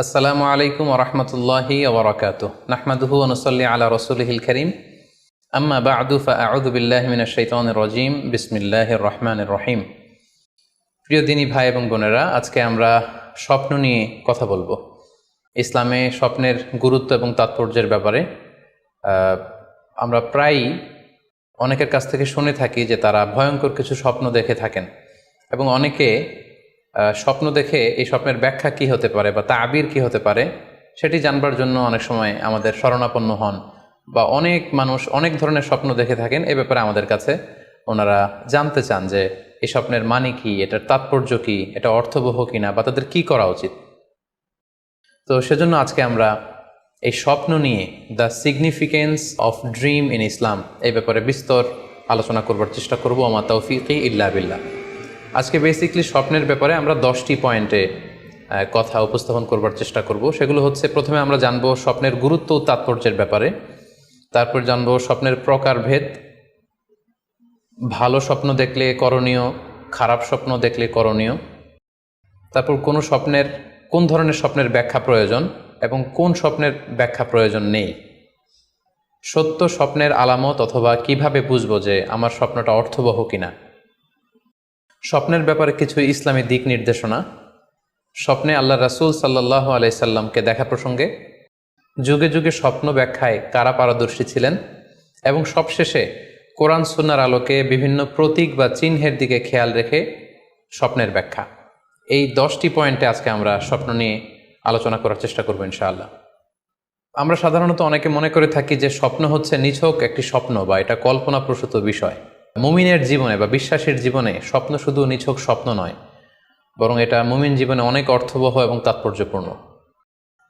আসসালামু আলাইকুম ওরহমতুল্লাহি ওবরাকাতুহ নাহমাদুহু ওয়া নুসাল্লি আলা রাসূলিহিল কারীম আম্মা বা'দু ফাআউযু বিল্লাহি মিনাশ শাইতানির রাজীম বিসমিল্লাহির রহমানির রহিম। প্রিয় দিনী ভাই এবং বোনেরা, আজকে আমরা স্বপ্ন নিয়ে কথা বলবো। ইসলামে স্বপ্নের গুরুত্ব এবং তাৎপর্যের ব্যাপারে আমরা প্রায়ই অনেকের কাছ থেকে শুনে থাকি যে তারা ভয়ঙ্কর কিছু স্বপ্ন দেখে থাকেন, এবং অনেকে স্বপ্ন দেখে এই স্বপ্নের ব্যাখ্যা কি হতে পারে বা তাবির কি হতে পারে সেটি জানবার জন্য অনেক সময় আমাদের শরণাপন্ন হন, বা অনেক মানুষ অনেক ধরনের স্বপ্ন দেখে থাকেন। এ ব্যাপারে আমাদের কাছে ওনারা জানতে চান যে এই স্বপ্নের মানে কি, এটার তাৎপর্য কি, এটা অর্থবহ কিনা, বা তাদের কি করা উচিত। তো সেজন্য আজকে আমরা এই স্বপ্ন নিয়ে the significance of dream in Islam এই ব্যাপারে বিস্তর আলোচনা করবার চেষ্টা করবো। আমা তাওফিকি ইল্লা বিল্লাহ। আজকে বেসিকলি স্বপ্নের ব্যাপারে আমরা 10টি পয়েন্টে কথা উপস্থাপন করবার চেষ্টা করব। সেগুলো হচ্ছে, প্রথমে আমরা জানবো স্বপ্নের গুরুত্ব ও তাৎপর্যের ব্যাপারে, তারপর জানবো স্বপ্নের প্রকারভেদ, ভালো স্বপ্ন দেখলে করণীয়, খারাপ স্বপ্ন দেখলে করণীয়, তারপর কোন ধরনের স্বপ্নের ব্যাখ্যা প্রয়োজন এবং কোন স্বপ্নের ব্যাখ্যা প্রয়োজন নেই, সত্য স্বপ্নের আলামত অথবা কিভাবে বুঝবো যে আমার স্বপ্নটা অর্থবহ কিনা, স্বপ্নের ব্যাপারে কিছু ইসলামী দিক নির্দেশনা, স্বপ্নে আল্লাহ রাসূল সাল্লাল্লাহু আলাইহি সাল্লামকে দেখা প্রসঙ্গে, যুগে যুগে স্বপ্ন ব্যাখ্যায় কারা পারদর্শী ছিলেন, এবং সবশেষে কোরআন সুন্নাহর আলোকে বিভিন্ন প্রতীক বা চিহ্নের দিকে খেয়াল রেখে স্বপ্নের ব্যাখ্যা। এই 10টি পয়েন্টে আজকে আমরা স্বপ্ন নিয়ে আলোচনা করার চেষ্টা করব ইনশাআল্লাহ। আমরা সাধারণত অনেকে মনে করে থাকি যে স্বপ্ন হচ্ছে নিছক একটি স্বপ্ন বা এটা কল্পনাপ্রসূত বিষয়। মুমিনের জীবনে বা বিশ্বাসীর জীবনে স্বপ্ন শুধু নিছক স্বপ্ন নয়, বরং এটা মুমিন জীবনে অনেক অর্থবহ এবং তাৎপর্যপূর্ণ।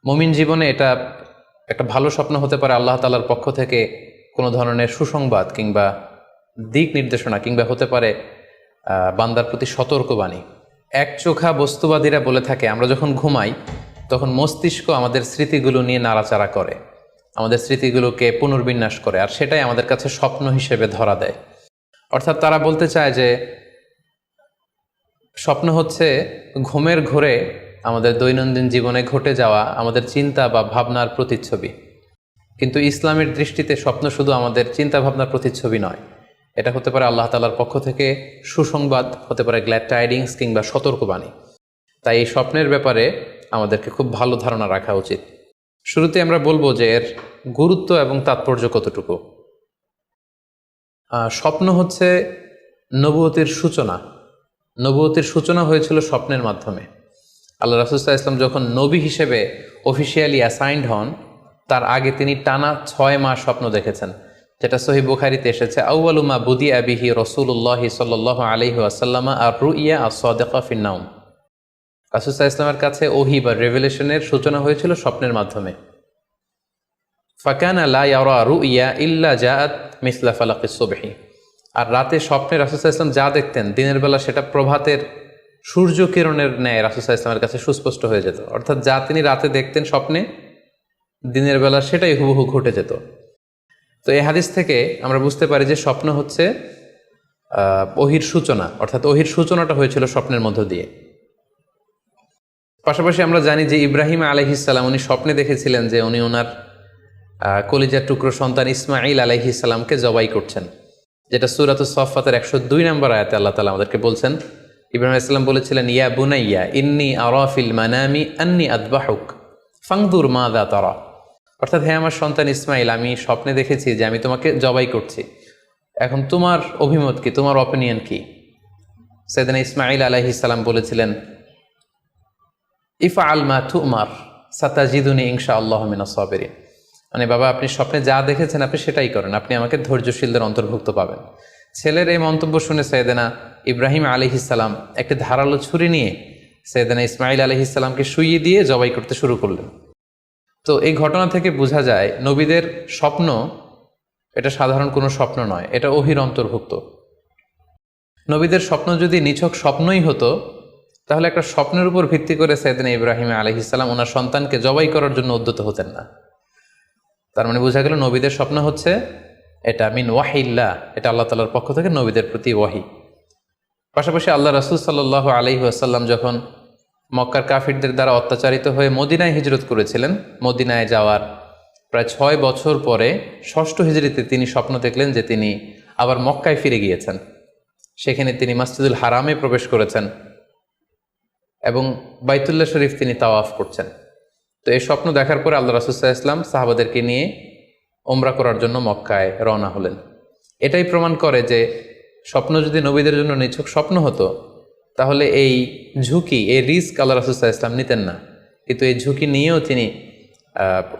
মুমিন জীবনে এটা একটা ভালো স্বপ্ন হতে পারে আল্লাহ তাআলার পক্ষ থেকে কোনো ধরনের সুসংবাদ কিংবা দিক নির্দেশনা, কিংবা হতে পারে বান্দার প্রতি সতর্কবাণী। একচোখা বস্তুবাদীরা বলে থাকে আমরা যখন ঘুমাই তখন মস্তিষ্ক আমাদের স্মৃতিগুলো নিয়ে নাড়াচাড়া করে, আমাদের স্মৃতিগুলোকে পুনর্বিন্যাস করে, আর সেটাই আমাদের কাছে স্বপ্ন হিসেবে ধরা দেয়। অর্থাৎ তারা বলতে চায় যে স্বপ্ন হচ্ছে ঘুমের ঘোরে আমাদের দৈনন্দিন জীবনে ঘটে যাওয়া আমাদের চিন্তা বা ভাবনার প্রতিচ্ছবি। কিন্তু ইসলামের দৃষ্টিতে স্বপ্ন শুধু আমাদের চিন্তা ভাবনার প্রতিচ্ছবি নয়, এটা হতে পারে আল্লাহ তাআলার পক্ষ থেকে সুসংবাদ, হতে পারে গ্ল্যাড টাইডিংস কিংবা সতর্কবাণী। তাই এই স্বপ্নের ব্যাপারে আমাদেরকে খুব ভালো ধারণা রাখা উচিত। শুরুতে আমরা বলবো যে এর গুরুত্ব এবং তাৎপর্য কতটুকু। স্বপ্ন হচ্ছে নবুয়তের সূচনা। নবুয়তের সূচনা হয়েছিল স্বপ্নের মাধ্যমে। আল্লাহ রাসূল সাল্লাল্লাহু আলাইহি ওয়াসাল্লাম যখন নবী হিসেবে অফিসিয়ালি অ্যাসাইন্ড হন, তার আগে তিনি টানা 6 মাস স্বপ্ন দেখেছেন, যেটা সহিহ বুখারীতে এসেছে, আউয়ালু মা বুদিআ বিহি রাসূলুল্লাহি সাল্লাল্লাহু আলাইহি ওয়াসাল্লাম আর-রুইয়া আস-সাদিকা ফিন-নাওম। রাসূল সাল্লাল্লাহু আলাইহি ওয়াসাল্লামের কাছে ওহী বা রেভেলেশনের সূচনা হয়েছিল স্বপ্নের মাধ্যমে। ফাকানা লা ইয়ারা রুইয়া ইল্লা জাআত মিসলা ফালাকিস সুবহি। আর রাতে স্বপ্নে রাসূল সাল্লাল্লাহু আলাইহি ওয়াসাল্লাম যা দেখতেন, দিনের বেলা সেটা প্রভাতের সূর্য কিরণের ন্যায় রাসূল সাল্লাল্লাহু আলাইহি ওয়াসাল্লামের কাছে সুস্পষ্ট হয়ে যেত। অর্থাৎ যা তিনি রাতে দেখতেন স্বপ্নে, দিনের বেলা সেটাই হুবহু ঘটে যেত। তো এই হাদিস থেকে আমরা বুঝতে পারি যে স্বপ্ন হচ্ছে ওহীর সূচনা, অর্থাৎ ওহীর সূচনাটা হয়েছিল স্বপ্নের মধ্য দিয়ে। পাশাপাশি আমরা জানি যে ইব্রাহিম আলাইহিস সালাম উনি স্বপ্নে দেখেছিলেন যে উনি ওনার কলিজার টুকরো সন্তান ইসমাঈল আলাইহিস সালামকে জবাই করছেন, যেটা সূরাতুস সাফফাতের 102 নম্বর আয়াতে আল্লাহ তাআলা আমাদেরকে বলছেন। ইব্রাহিম আলাইহিস সালাম বলেছিলেন, ইয়া বুনাইয়া ইন্নী আরা ফিল মানামি আন্নী আযবাহুক ফানজুর মাযা তারা। অর্থাৎ, হে আমার সন্তান ইসমাইল, আমি স্বপ্নে দেখেছি যে আমি তোমাকে জবাই করছি, এখন তোমার অভিমত কি, তোমার অপিনিয়ন কি? সাইয়েদনা ইসমাঈল আলাইহিস সালাম বলেছিলেন, ইফআল মা তুমার সাতাজিদুনি ইনশাআল্লাহু মিনাস সাবিরিন। মানে বাবা, আপনি স্বপ্নে যা দেখেছেন আপনি সেটাই করেন, আপনি আমাকে ধৈর্যশীলদের অন্তর্ভুক্ত পাবেন। ছেলের এই মন্তব্য শুনে সাইয়েদনা ইব্রাহিম আলাইহিস সালাম একটি ধারালো ছুরি নিয়ে সাইয়েদনা ইসমাঈল আলাইহিস সালামকে শুইয়ে দিয়ে জবাই করতে শুরু করলেন। তো এই ঘটনা থেকে বোঝা যায় নবীদের স্বপ্ন এটা সাধারণ কোনো স্বপ্ন নয়, এটা ওহীর অন্তর্ভুক্ত। নবীদের স্বপ্ন যদি নিছক স্বপ্নই হতো, তাহলে একটা স্বপ্নের উপর ভিত্তি করে সাইয়েদনা ইব্রাহিম আলাইহিস সালাম ওনার সন্তানকে জবাই করার জন্য উদ্যত হতেন না। তার মানে বোঝা গেল নবীদের স্বপ্ন হচ্ছে এটা মিন ওয়াহিল্লাহ, এটা আল্লাহ তাআলার পক্ষ থেকে নবীদের প্রতি ওয়াহি। পাশাপাশি আল্লাহ রাসূল সাল্লাল্লাহু আলাইহি ওয়াসাল্লাম যখন মক্কার কাফিরদের দ্বারা অত্যাচারিত হয়ে মদিনায় হিজরত করেছিলেন। মদিনায় যাওয়ার প্রায় 6 বছর পরে 6ষ্ঠ হিজরিতে তিনি স্বপ্ন দেখলেন যে তিনি আবার মক্কায় ফিরে গিয়েছেন। সেখানে তিনি মসজিদুল হারামে প্রবেশ করেছেন এবং বাইতুল্লাহ শরীফ তিনি তাওয়াফ করছেন। তো এই স্বপ্ন দেখার পরে আল্লাহ রাসূল সাল্লাল্লাহু আলাইহি ওয়াসাল্লাম সাহাবাদেরকে নিয়ে ওমরা করার জন্য মক্কায় রওনা হলেন। এটাই প্রমাণ করে যে স্বপ্ন যদি নবীদের জন্য নিছক স্বপ্ন হতো তাহলে এই ঝুঁকি, এই রিস্ক আল্লাহ রাসূল সাল্লাল্লাহু আলাইহি ওয়াসাল্লাম নিতেন না। কিন্তু এই ঝুঁকি নিয়েও তিনি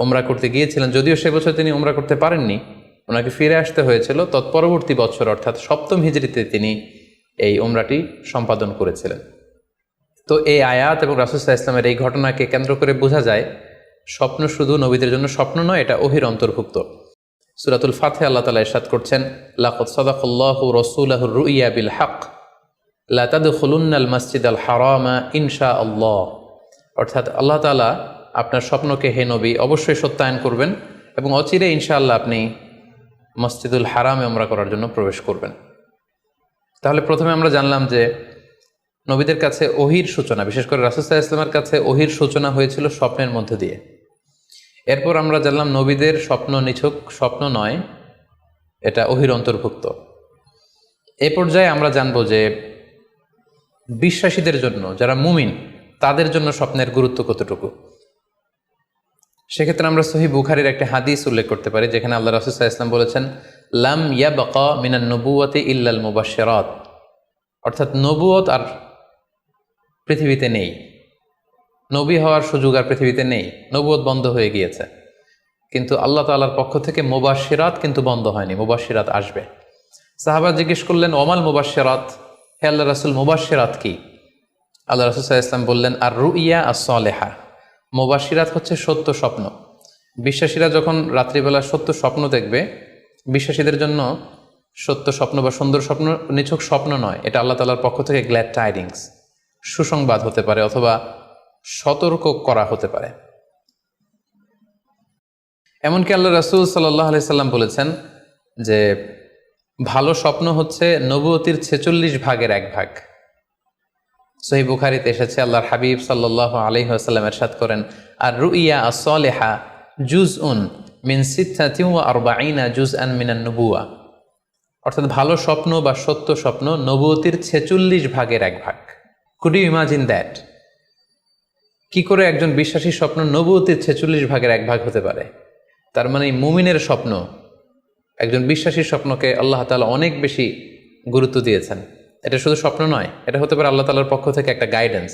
ওমরা করতে গিয়েছিলেন, যদিও সে বছর তিনি ওমরা করতে পারেননি, ওনাকে ফিরে আসতে হয়েছিল। তৎপরবর্তী বছর অর্থাৎ 7ম হিজরিতে তিনি এই ওমরাটি সম্পাদন করেছিলেন। তো এই আয়াত এবং রাসূল সাল্লাল্লাহু আলাইহি ওয়াসাল্লামের এই ঘটনাকে কেন্দ্র করে বোঝা যায় স্বপ্ন শুধু নবীদের জন্য স্বপ্ন নয়, এটা ওহীর অন্তর্ভুক্ত। সূরাতুল ফাতিহা আল্লাহ তাআলা ইরশাদ করছেন, লাকাদ সাদাকাল্লাহু রাসূলাহুর রুইয়া বিল হক লা তাদখুলুন্নাল মাসজিদাল হারামা ইনশাআল্লাহ। অর্থাৎ আল্লাহ তাআলা আপনার স্বপ্নকে হে নবী অবশ্যই সত্যায়ন করবেন এবং অচিরে ইনশাআল্লাহ আপনি মসজিদুল হারামে উমরা করার জন্য প্রবেশ করবেন। তাহলে প্রথমে আমরা জানলাম যে নবীদের কাছে ওহীর সূচনা, বিশেষ করে রাসূল সাল্লাল্লাহু আলাইহি ওয়াসাল্লামের কাছে ওহীর সূচনা হয়েছিল স্বপ্নের মধ্য দিয়ে। এরপর আমরা জানলাম নবীদের স্বপ্ন নিছক স্বপ্ন নয়, এটা ওহীর অন্তর্ভুক্ত। এই পর্যায়ে আমরা জানব যে বিশ্বাসীদের জন্য, যারা মুমিন, তাদের জন্য স্বপ্নের গুরুত্ব কতটুকু। সেক্ষেত্রে আমরা সহিহ বুখারীর একটা হাদিস উল্লেখ করতে পারি, যেখানে আল্লাহ রাসূল সাল্লাল্লাহু আলাইহি ওয়াসাল্লাম বলেছেন, লাম ইয়াবকা মিনান নবুওয়াতি ইল্লাল মুবাশশিরাত। অর্থাৎ নবুয়ত আর পৃথিবীতে নেই, নবী হওয়ার সুযোগ আর পৃথিবীতে নেই, নবুয়ত বন্ধ হয়ে গিয়েছে। কিন্তু আল্লাহ তাআলার পক্ষ থেকে মুবাশশিরাত কিন্তু বন্ধ হয়নি, মুবাশশিরাত আসবে। সাহাবা জিজ্ঞেস করলেন, ওমাল মুবাশশিরাত, হে আল্লাহ রাসূল মুবাশশিরাত কি? আল্লাহ রাসূল সাল্লাল্লাহু আলাইহি ওয়াসাল্লাম বললেন, আর রুইয়া আস-সালেহা। মুবাশশিরাত হচ্ছে সত্য স্বপ্ন। বিশ্বাসীরা যখন রাত্রিবেলা সত্য স্বপ্ন দেখবে, বিশ্বাসীদের জন্য সত্য স্বপ্ন বা সুন্দর স্বপ্ন নিছক স্বপ্ন নয়, এটা আল্লাহ তাআলার পক্ষ থেকে গ্ল্যাড টাইডিংস, সুসংবাদ হতে পারে অথবা সতর্ক করা হতে পারে। এমনকি আল্লাহ রাসূল সাল্লাল্লাহু আলাইহি সাল্লাম বলেছেন যে ভালো স্বপ্ন হচ্ছে নবুয়তির 46 ভাগের 1 ভাগ। সহিহ বুখারীতে এসেছে, আল্লাহর হাবিব সাল্লাল্লাহু আলাইহি ওয়াসাল্লাম ইরশাদ করেন, আর রুইয়া আস-সালিহা জুজউন মিন 46 জুজআন মিনান নবুওয়া। অর্থাৎ ভালো স্বপ্ন বা সত্য স্বপ্ন নবুয়তির 46 ভাগের 1 ভাগ। Could you imagine that? কি করে একজন বিশ্বাসী স্বপ্ন নবুয়তির 46 ভাগের 1 ভাগ হতে পারে? তার মানে মুমিনের স্বপ্ন, একজন বিশ্বাসীর স্বপ্নকে আল্লাহ তাআলা অনেক বেশি গুরুত্ব দিয়েছেন। এটা শুধু স্বপ্ন নয়, এটা হতে পারে আল্লাহ তাআলার পক্ষ থেকে একটা গাইডেন্স,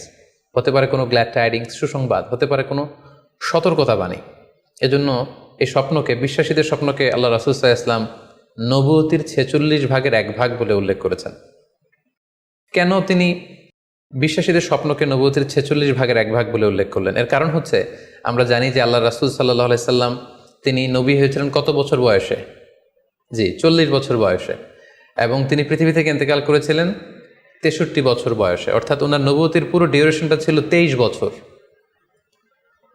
হতে পারে কোনো গ্ল্যাড টাইডিংস, সুসংবাদ, হতে পারে কোনো সতর্কতা বাণী। এজন্য এই স্বপ্নকে, বিশ্বাসীদের স্বপ্নকে আল্লাহ রাসূল সাল্লাল্লাহু আলাইহি ওয়াসাল্লাম নবুয়তির 46 ভাগের 1 ভাগ বলে উল্লেখ করেছেন। কেন তিনি বিশ্বাসীদের স্বপ্নকে নবুয়তির 46 ভাগের 1 ভাগ বলে উল্লেখ করলেন? এর কারণ হচ্ছে, আমরা জানি যে আল্লাহ রাসূল সাল্লাল্লাহু আলাইহি সাল্লাম তিনি নবী হয়েছিলেন কত বছর বয়সে? জি, 40 বছর বয়সে। এবং তিনি পৃথিবী থেকে ইন্তেকাল করেছিলেন 63 বছর বয়সে। অর্থাৎ ওনার নবুয়তির পুরো ডিউরেশনটা ছিল 23 বছর।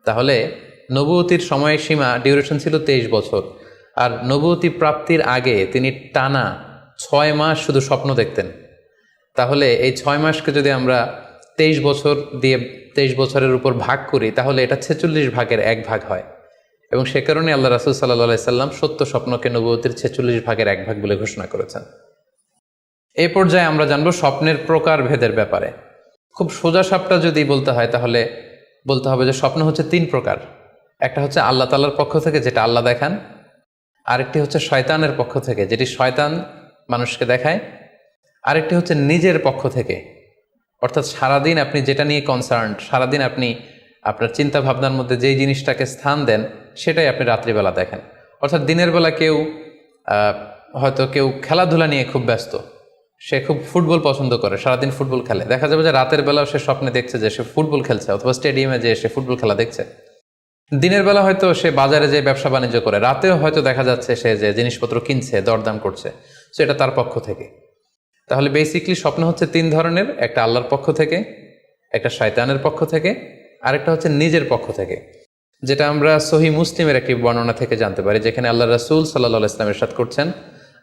তাহলে নবুয়তির সময়সীমা ডিউরেশন ছিল 23 বছর। আর নবুয়তি প্রাপ্তির আগে তিনি টানা 6 মাস শুধু স্বপ্ন দেখতেন। তাহলে এই 6 মাসকে যদি আমরা 23 বছর দিয়ে 23 বছরের উপর ভাগ করি, তাহলে এটা 46 ভাগের 1 ভাগ হয়। এবং সে কারণে আল্লাহ রাসূল সাল্লাল্লাহু আলাইহি সাল্লাম সত্য স্বপ্নকে নবুয়তির 46 ভাগের 1 ভাগ বলে ঘোষণা করেছেন। এই পর্যায়ে আমরা জানব স্বপ্নের প্রকার ভেদের ব্যাপারে। খুব সোজা সাপটা যদি বলতে হয়, তাহলে বলতে হবে যে স্বপ্ন হচ্ছে 3 প্রকার। একটা হচ্ছে আল্লাহ তাআলার পক্ষ থেকে, যেটা আল্লাহ দেখান। আরেকটি হচ্ছে শয়তানের পক্ষ থেকে, যেটি শয়তান মানুষকে দেখায়। আরেকটি হচ্ছে নিজের পক্ষ থেকে, অর্থাৎ সারাদিন আপনি যেটা নিয়ে কনসার্নড, সারাদিন আপনি আপনার চিন্তা ভাবনার মধ্যে যেই জিনিসটাকে স্থান দেন, সেটাই আপনি রাত্রিবেলা দেখেন। অর্থাৎ দিনের বেলা হয়তো কেউ খেলাধুলা নিয়ে খুব ব্যস্ত, সে খুব ফুটবল পছন্দ করে, সারাদিন ফুটবল খেলে। দেখা যাবে যে রাতের বেলাও সে স্বপ্নে দেখছে যে সে ফুটবল খেলছে, অথবা স্টেডিয়ামে যে সে ফুটবল খেলা দেখছে। দিনের বেলা হয়তো সে বাজারে যে ব্যবসা বাণিজ্য করে, রাতেও হয়তো দেখা যাচ্ছে সে যে জিনিসপত্র কিনছে, দরদাম করছে। সো এটা তার পক্ষ থেকে। তাহলে বেসিকলি স্বপ্ন হচ্ছে 3 ধরনের, একটা আল্লাহর পক্ষ থেকে, একটা শয়তানের পক্ষ থেকে, আরেকটা হচ্ছে নিজের পক্ষ থেকে, যেটা আমরা সহিহ মুসলিমের একটি বর্ণনা থেকে জানতে পারি, যেখানে আল্লাহ রাসূল সাল্লাল্লাহু আলাইহি ওয়াসাল্লাম ইরশাদ করছেন,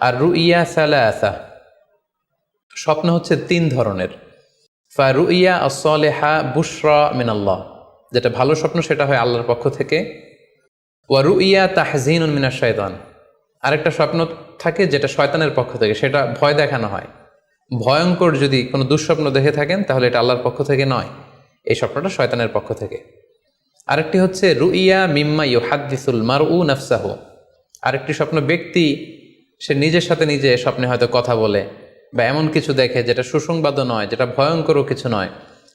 আর রুইয়া সালাসা, স্বপ্ন হচ্ছে 3 ধরনের। ফারুইয়া আস-সালিহা বুশরা মিনাল্লাহ, যেটা ভালো স্বপ্ন সেটা হয় আল্লাহর পক্ষ থেকে। ওয়া রুইয়া তাহজিনুন মিনাশ শাইতান, আরেকটা স্বপ্ন থাকে যেটা শয়তানের পক্ষ থেকে, সেটা ভয় দেখানো হয়। ভয়ঙ্কর যদি কোনো দুঃস্বপ্ন দেখে থাকেন তাহলে এটা আল্লাহর পক্ষ থেকে নয়, এই স্বপ্নটা শয়তানের পক্ষ থেকে। আরেকটি হচ্ছে রুইয়া মিম্মা ইউহাদ্দিসুল মারউ নাফসাহু, আরেকটি স্বপ্ন ব্যক্তি সে নিজের সাথে নিজে স্বপ্নে হয়তো কথা বলে বা এমন কিছু দেখে যেটা সুসংবাদও নয়, যেটা ভয়ঙ্করও কিছু নয়,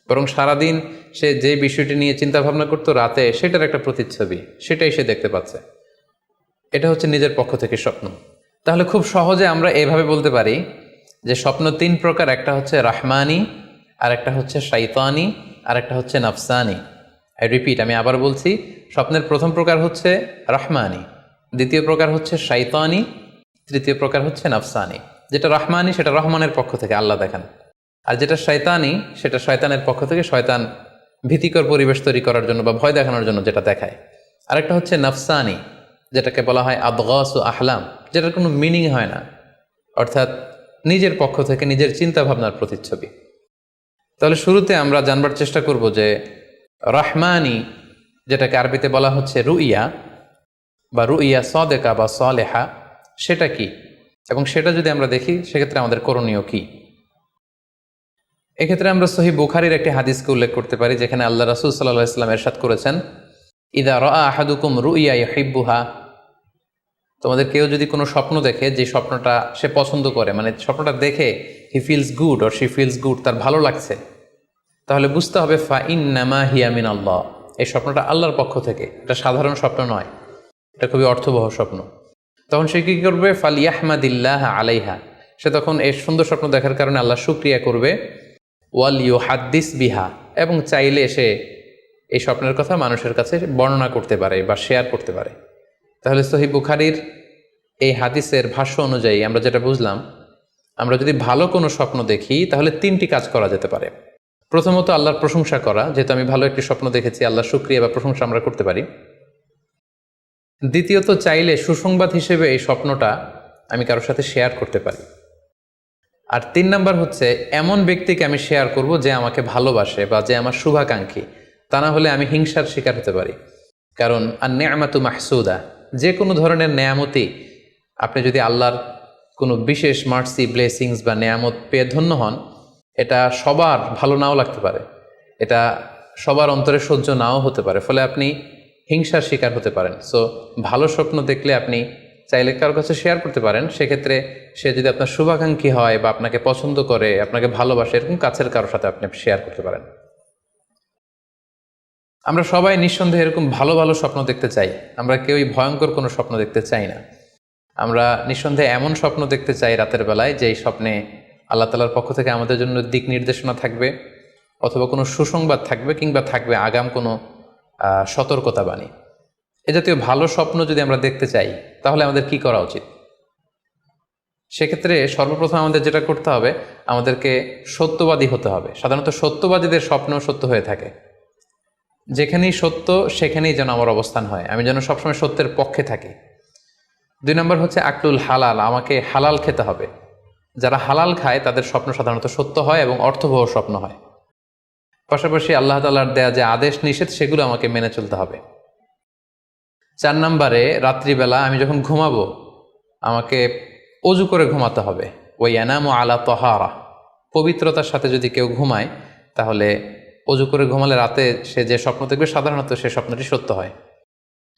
বরং সারাদিন সে যে বিষয়টি নিয়ে চিন্তা ভাবনা করতো রাতে সেটার একটা প্রতিচ্ছবি, সেটাই সে দেখতে পাচ্ছে। এটা হচ্ছে নিজের পক্ষ থেকে স্বপ্ন। তাহলে খুব সহজে আমরা এভাবে বলতে পারি যে স্বপ্ন তিন প্রকার, একটা হচ্ছে রাহমানি, আর একটা হচ্ছে শাইতানি, আর একটা হচ্ছে নাফসানি। আই রিপিট, আমি আবার বলছি, স্বপ্নের প্রথম প্রকার হচ্ছে রাহমানি, দ্বিতীয় প্রকার হচ্ছে শাইতানি, তৃতীয় প্রকার হচ্ছে নাফসানি। যেটা রাহমানি সেটা রহমানের পক্ষ থেকে আল্লাহ দেখান, আর যেটা শয়তানি সেটা শয়তানের পক্ষ থেকে, শয়তান ভীতিকর পরিবেশ তৈরি করার জন্য বা ভয় দেখানোর জন্য যেটা দেখায়। আরেকটা হচ্ছে নাফসানি, যেটাকে বলা হয় আদগাস ও আহলাম, যেটার কোনো মিনিং হয় না, অর্থাৎ নিজের পক্ষ থেকে নিজের চিন্তা ভাবনার প্রতিচ্ছবি। তাহলে শুরুতে আমরা জানবার চেষ্টা করব যে রাহমানি, যেটাকে আরবিতে বলা হচ্ছে রুইয়া বা রুইয়া সাদেকা বা সালেহা, সেটা কি, এবং সেটা যদি আমরা দেখি সেক্ষেত্রে আমাদের করণীয় কি। এক্ষেত্রে আমরা সহিহ বুখারীর একটি হাদিসকে উল্লেখ করতে পারি, যেখানে আল্লাহ রাসূল সাল্লাল্লাহু আলাইহি ওয়াসাল্লাম ইরশাদ করেছেন, ইযা রাআ আহাদুকুম রুইয়া ইউহিব্বুহা, তোমাদের কেউ যদি কোনো স্বপ্ন দেখে যে স্বপ্নটা সে পছন্দ করে, মানে স্বপ্নটা দেখে he feels good or she feels good, তার ভালো লাগছে, তাহলে বুঝতে হবে ফা ইন্নামা হিয়া মিনাল্লাহ, এই স্বপ্নটা আল্লাহর পক্ষ থেকে, এটা সাধারণ স্বপ্ন নয়, এটা খুবই অর্থবহ স্বপ্ন। তখন সে কী করবে? ফালিয়াহমাদিল্লাহ আলাইহা, সে তখন এই সুন্দর স্বপ্ন দেখার কারণে আল্লাহ শুকরিয়া করবে। ওয়াল ইউহাদ্দিস বিহা, এবং চাইলে সে এই স্বপ্নের কথা মানুষের কাছে বর্ণনা করতে পারে বা শেয়ার করতে পারে। তাহলে সহিহ বুখারীর এই হাদিসের ভাষ্য অনুযায়ী আমরা যেটা বুঝলাম, আমরা যদি ভালো কোনো স্বপ্ন দেখি তাহলে তিনটি কাজ করা যেতে পারে। প্রথমত আল্লাহর প্রশংসা করা, যেহেতু আমি ভালো একটি স্বপ্ন দেখেছি, আল্লাহর শুকরিয়া বা প্রশংসা আমরা করতে পারি। দ্বিতীয়ত চাইলে সুসংবাদ হিসেবে এই স্বপ্নটা আমি কারোর সাথে শেয়ার করতে পারি। আর তিন নাম্বার হচ্ছে এমন ব্যক্তিকে আমি শেয়ার করব যে আমাকে ভালোবাসে বা যে আমার শুভাকাঙ্ক্ষী, তা না হলে আমি হিংসার শিকার হতে পারি। কারণ আন-নি'মাতু মাহসুদা, যে কোনো ধরনের নেয়ামতি, আপনি যদি আল্লাহর কোনো বিশেষ মার্সি, ব্লেসিংস বা নেয়ামত পেয়ে ধন্য হন, এটা সবার ভালো নাও লাগতে পারে, এটা সবার অন্তরে সহ্য নাও হতে পারে, ফলে আপনি হিংসার শিকার হতে পারেন। সো ভালো স্বপ্ন দেখলে আপনি চাইলে কারোর কাছে শেয়ার করতে পারেন, সেক্ষেত্রে সে যদি আপনার শুভাকাঙ্ক্ষী হয় বা আপনাকে পছন্দ করে, আপনাকে ভালোবাসে, এরকম কাছের কারোর সাথে আপনি শেয়ার করতে পারেন। আমরা সবাই নিঃসন্দেহে এরকম ভালো ভালো স্বপ্ন দেখতে চাই, আমরা কেউই ভয়ঙ্কর কোনো স্বপ্ন দেখতে চাই না। আমরা নিঃসন্দেহে এমন স্বপ্ন দেখতে চাই রাতের বেলায় যেই স্বপ্নে আল্লাহ তাআলার পক্ষ থেকে আমাদের জন্য দিক নির্দেশনা থাকবে, অথবা কোনো সুসংবাদ থাকবে, কিংবা থাকবে আগাম কোনো সতর্কতা বাণী। এ জাতীয় ভালো স্বপ্ন যদি আমরা দেখতে চাই তাহলে আমাদের কি করা উচিত? সেক্ষেত্রে সর্বপ্রথম আমাদের যেটা করতে হবে, আমাদেরকে সত্যবাদী হতে হবে। সাধারণত সত্যবাদীদের স্বপ্ন সত্য হয়ে থাকে। যেখানেই সত্য সেখানেই যেন আমার অবস্থান হয়, আমি যেন সবসময় সত্যের পক্ষে থাকি। 2 নম্বর হচ্ছে আকলুল হালাল, আমাকে হালাল খেতে হবে। যারা হালাল খায় তাদের স্বপ্ন সাধারণত সত্য হয় এবং অর্থবহ স্বপ্ন হয়। পাশাপাশি আল্লাহ তাআলার দেয়া যে আদেশ নিষেধ সেগুলো আমাকে মেনে চলতে হবে। 4 নম্বরে রাত্রিবেলা আমি যখন ঘুমাবো আমাকে অজু করে ঘুমাতে হবে। ওয়ায়ানামু আলা তাহারা, পবিত্রতার সাথে যদি কেউ ঘুমায় তাহলে অজু করে ঘুমালে রাতে সে যে স্বপ্ন দেখবে সাধারণত সে স্বপ্নটি সত্য হয়।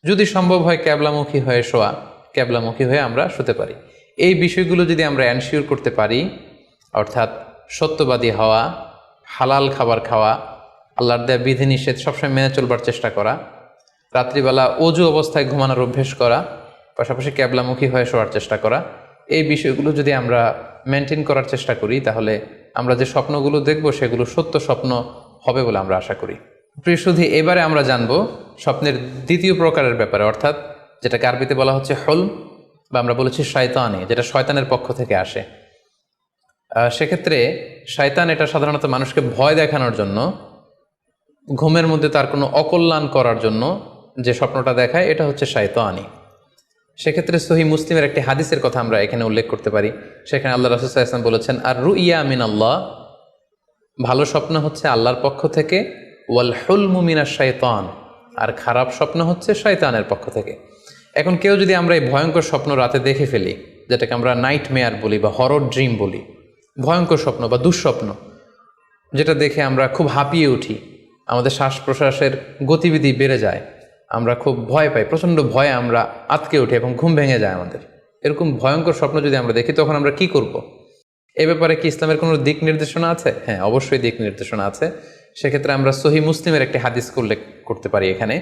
যদি সম্ভব হয় ক্যাবলামুখী হয়ে শোয়া, ক্যাবলামুখী হয়ে আমরা শুতে পারি। এই বিষয়গুলো যদি আমরা এনশিওর করতে পারি, অর্থাৎ সত্যবাদী হওয়া, হালাল খাবার খাওয়া, আল্লাহর দেয়া বিধিনিষেধ সবসময় মেনে চলবার চেষ্টা করা, রাত্রিবেলা অজু অবস্থায় ঘুমানোর অভ্যেস করা, পাশাপাশি ক্যাবলামুখী হয়ে শোয়ার চেষ্টা করা, এই বিষয়গুলো যদি আমরা মেনটেন করার চেষ্টা করি তাহলে আমরা যে স্বপ্নগুলো দেখব সেগুলো সত্য স্বপ্ন হবে বলে আমরা আশা করি। প্রিয় সুধী, এবারে আমরা জানব স্বপ্নের দ্বিতীয় প্রকারের ব্যাপারে, অর্থাৎ যেটাকে আরবিতে বলা হচ্ছে হলম, বা আমরা বলেছি শয়তানি, যেটা শয়তানের পক্ষ থেকে আসে। সেক্ষেত্রে শয়তান এটা সাধারণত মানুষকে ভয় দেখানোর জন্য, ঘুমের মধ্যে তার কোনো অকল্যাণ করার জন্য যে স্বপ্নটা দেখায়, এটা হচ্ছে শয়তানি। সেক্ষেত্রে সহিহ মুসলিমের একটি হাদিসের কথা আমরা এখানে উল্লেখ করতে পারি। সেখানে আল্লাহ রাসূল সাল্লাল্লাহু আলাইহি ওয়াসাল্লাম বলেছেন, আর রুইয়া মিনাল্লাহ, ভালো স্বপ্ন হচ্ছে আল্লাহর পক্ষ থেকে, ওয়াল হুলমু মিনাশ শাইতান, আর খারাপ স্বপ্ন হচ্ছে শয়তানের পক্ষ থেকে। এখন কেউ যদি আমরা এই ভয়ঙ্কর স্বপ্ন রাতে দেখে ফেলি, যেটাকে আমরা নাইট মেয়ার বলি বা হরর ড্রিম বলি, ভয়ঙ্কর স্বপ্ন বা দুঃস্বপ্ন, যেটা দেখে আমরা খুব হাঁপিয়ে উঠি, আমাদের শ্বাস প্রশ্বাসের গতিবিধি বেড়ে যায়, আমরা খুব ভয় পাই, প্রচণ্ড ভয়ে আমরা আতকে উঠি এবং ঘুম ভেঙে যায় আমাদের, এরকম ভয়ঙ্কর স্বপ্ন যদি আমরা দেখি তখন আমরা কি করব? এ ব্যাপারে কি ইসলামের কোনো দিক নির্দেশনা আছে? হ্যাঁ, অবশ্যই দিক নির্দেশনা আছে। সেক্ষেত্রে আমরা সহিহ মুসলিমের একটি হাদিস উল্লেখ করতে পারি এখানে,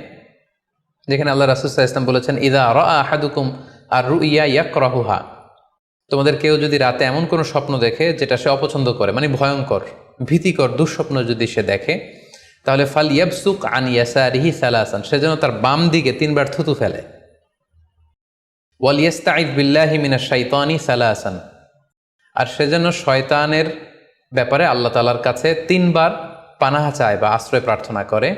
যেখানে আল্লাহ রাসূল সাল্লাল্লাহু আলাইহি ওয়াসাল্লাম বলেছেন, ইযা রাআ আহাদুকুম আর রুইয়া ইয়াকরাহুহা, তোমাদের কেউ যদি রাতে এমন কোনো স্বপ্ন দেখে যেটা সে অপছন্দ করে, মানে ভয়ঙ্কর ভীতিকর দুঃস্বপ্ন যদি সে দেখে, তাহলে ফাল ইয়াবসুক আন ইয়াসারিহি সালাসান, সে যেন তার বাম দিকে 3 বার থুতু ফেলে। ওয়াল ইস্তাইয বিল্লাহি মিনাশ শাইতানি সালাসান, আর সে যেন শয়তানের ব্যাপারে আল্লাহ তাআলার কাছে 3 বার পানাহা চায় বা আশ্রয় প্রার্থনা করে।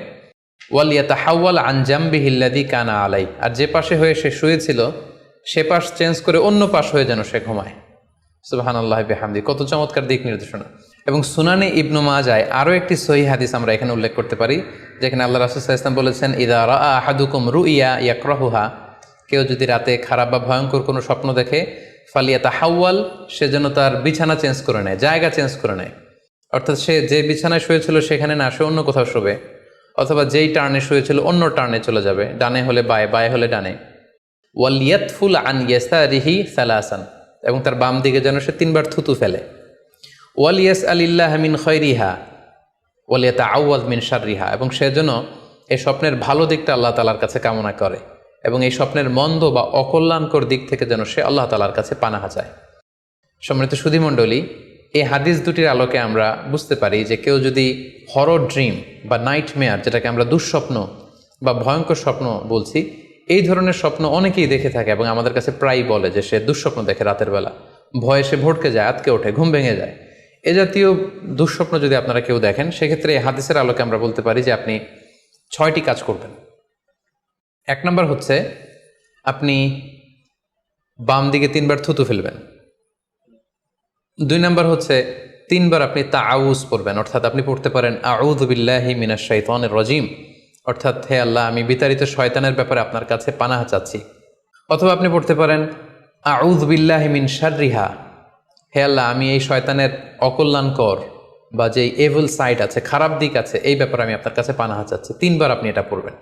ওয়াল ইয়াতাহাওয়াল আন জামবিহি আল্লাযী কানা আলাই, আর যে পাশে হয়ে সে শুয়েছিল সে পাশ চেঞ্জ করে অন্য পাশ হয়ে যেন সে ঘুমায়। সুবহানাল্লাহি বিহামদি, কত চমৎকার দিক নির্দেশনা। এবং সুনানে ইবনু মাজায় আরও একটি সহিহ হাদিস আমরা এখানে উল্লেখ করতে পারি, যেখানে আল্লাহ রাসূল সাল্লাল্লাহু আলাইহি ওয়াসাল্লাম বলেছেন, ইযা রাআ আহাদুকুম রুইয়া ইয়াকরাহুহা, কেউ যদি রাতে খারাপ বা ভয়ঙ্কর কোনো স্বপ্ন দেখে, ফালিয়াতাহাওয়াল, সে যেন তার বিছানা চেঞ্জ করে নেয়, জায়গা চেঞ্জ করে নেয়। অর্থাৎ সে যে বিছানায় শুয়েছিল সেখানে না, সে অন্য কোথাও শোবে, অথবা যেই টার্নে শুয়েছিল অন্য টার্নে চলে যাবে, ডানে হলে বায়ে, বায়ে হলে ডানে। ওয়াল ইয়াতফুল আন ইয়াসারিহি সালাসান, এবং তার বাম দিকে যেন সে 3 বার থুতু ফেলে। ওয়াল ইয়াসআলিল্লাহ মিন খায়রিহা ওয়াল ইয়াতাআওয়ায মিন শাররিহা, এবং সে যেন এই স্বপ্নের ভালো দিকটা আল্লাহ তাআলার কাছে কামনা করে, এবং এই স্বপ্নের মন্দ বা অকল্যাণকর দিক থেকে যেন সে আল্লাহ তাআলার কাছে পানাহা চায়। সম্মানিত সুধীমণ্ডলী, এই হাদিস দুটির আলোকে আমরা বুঝতে পারি যে কেউ যদি হরর ড্রিম বা নাইট মেয়ার, যেটাকে আমরা দুঃস্বপ্ন বা ভয়ঙ্কর স্বপ্ন বলছি, এই ধরনের স্বপ্ন অনেকেই দেখে থাকে এবং আমাদের কাছে প্রায়ই বলে যে সে দুঃস্বপ্ন দেখে রাতের বেলা, ভয়ে সে ভড়কে যায়, আতকে ওঠে, ঘুম ভেঙে যায়। এ জাতীয় দুঃস্বপ্ন যদি আপনারা কেউ দেখেন, সেক্ষেত্রে এই হাদিসের আলোকে আমরা বলতে পারি যে আপনি 6টি কাজ করবেন। 1 নম্বর হচ্ছে আপনি বাম দিকে 3 বার থুতু ফেলবেন। 2 নম্বর হচ্ছে 3 বার আপনি তাআউজ পড়বেন, অর্থাৎ আপনি পড়তে পারেন আউযু বিল্লাহি মিনাশ শাইতানির রাজিম, অর্থাৎ হে আল্লাহ, আমি বিতাড়িত শয়তানের ব্যাপারে আপনার কাছে পানাহা চাচ্ছি। অথবা আপনি পড়তে পারেন আউযু বিল্লাহি মিন শাররিহা, হে আল্লাহ, আমি এই শয়তানের অকল্যাণকর বা যে এভিল সাইড আছে, খারাপ দিক আছে, এই ব্যাপারে আমি আপনার কাছে পানাহা চাচ্ছি। 3 বার আপনি এটা পড়বেন।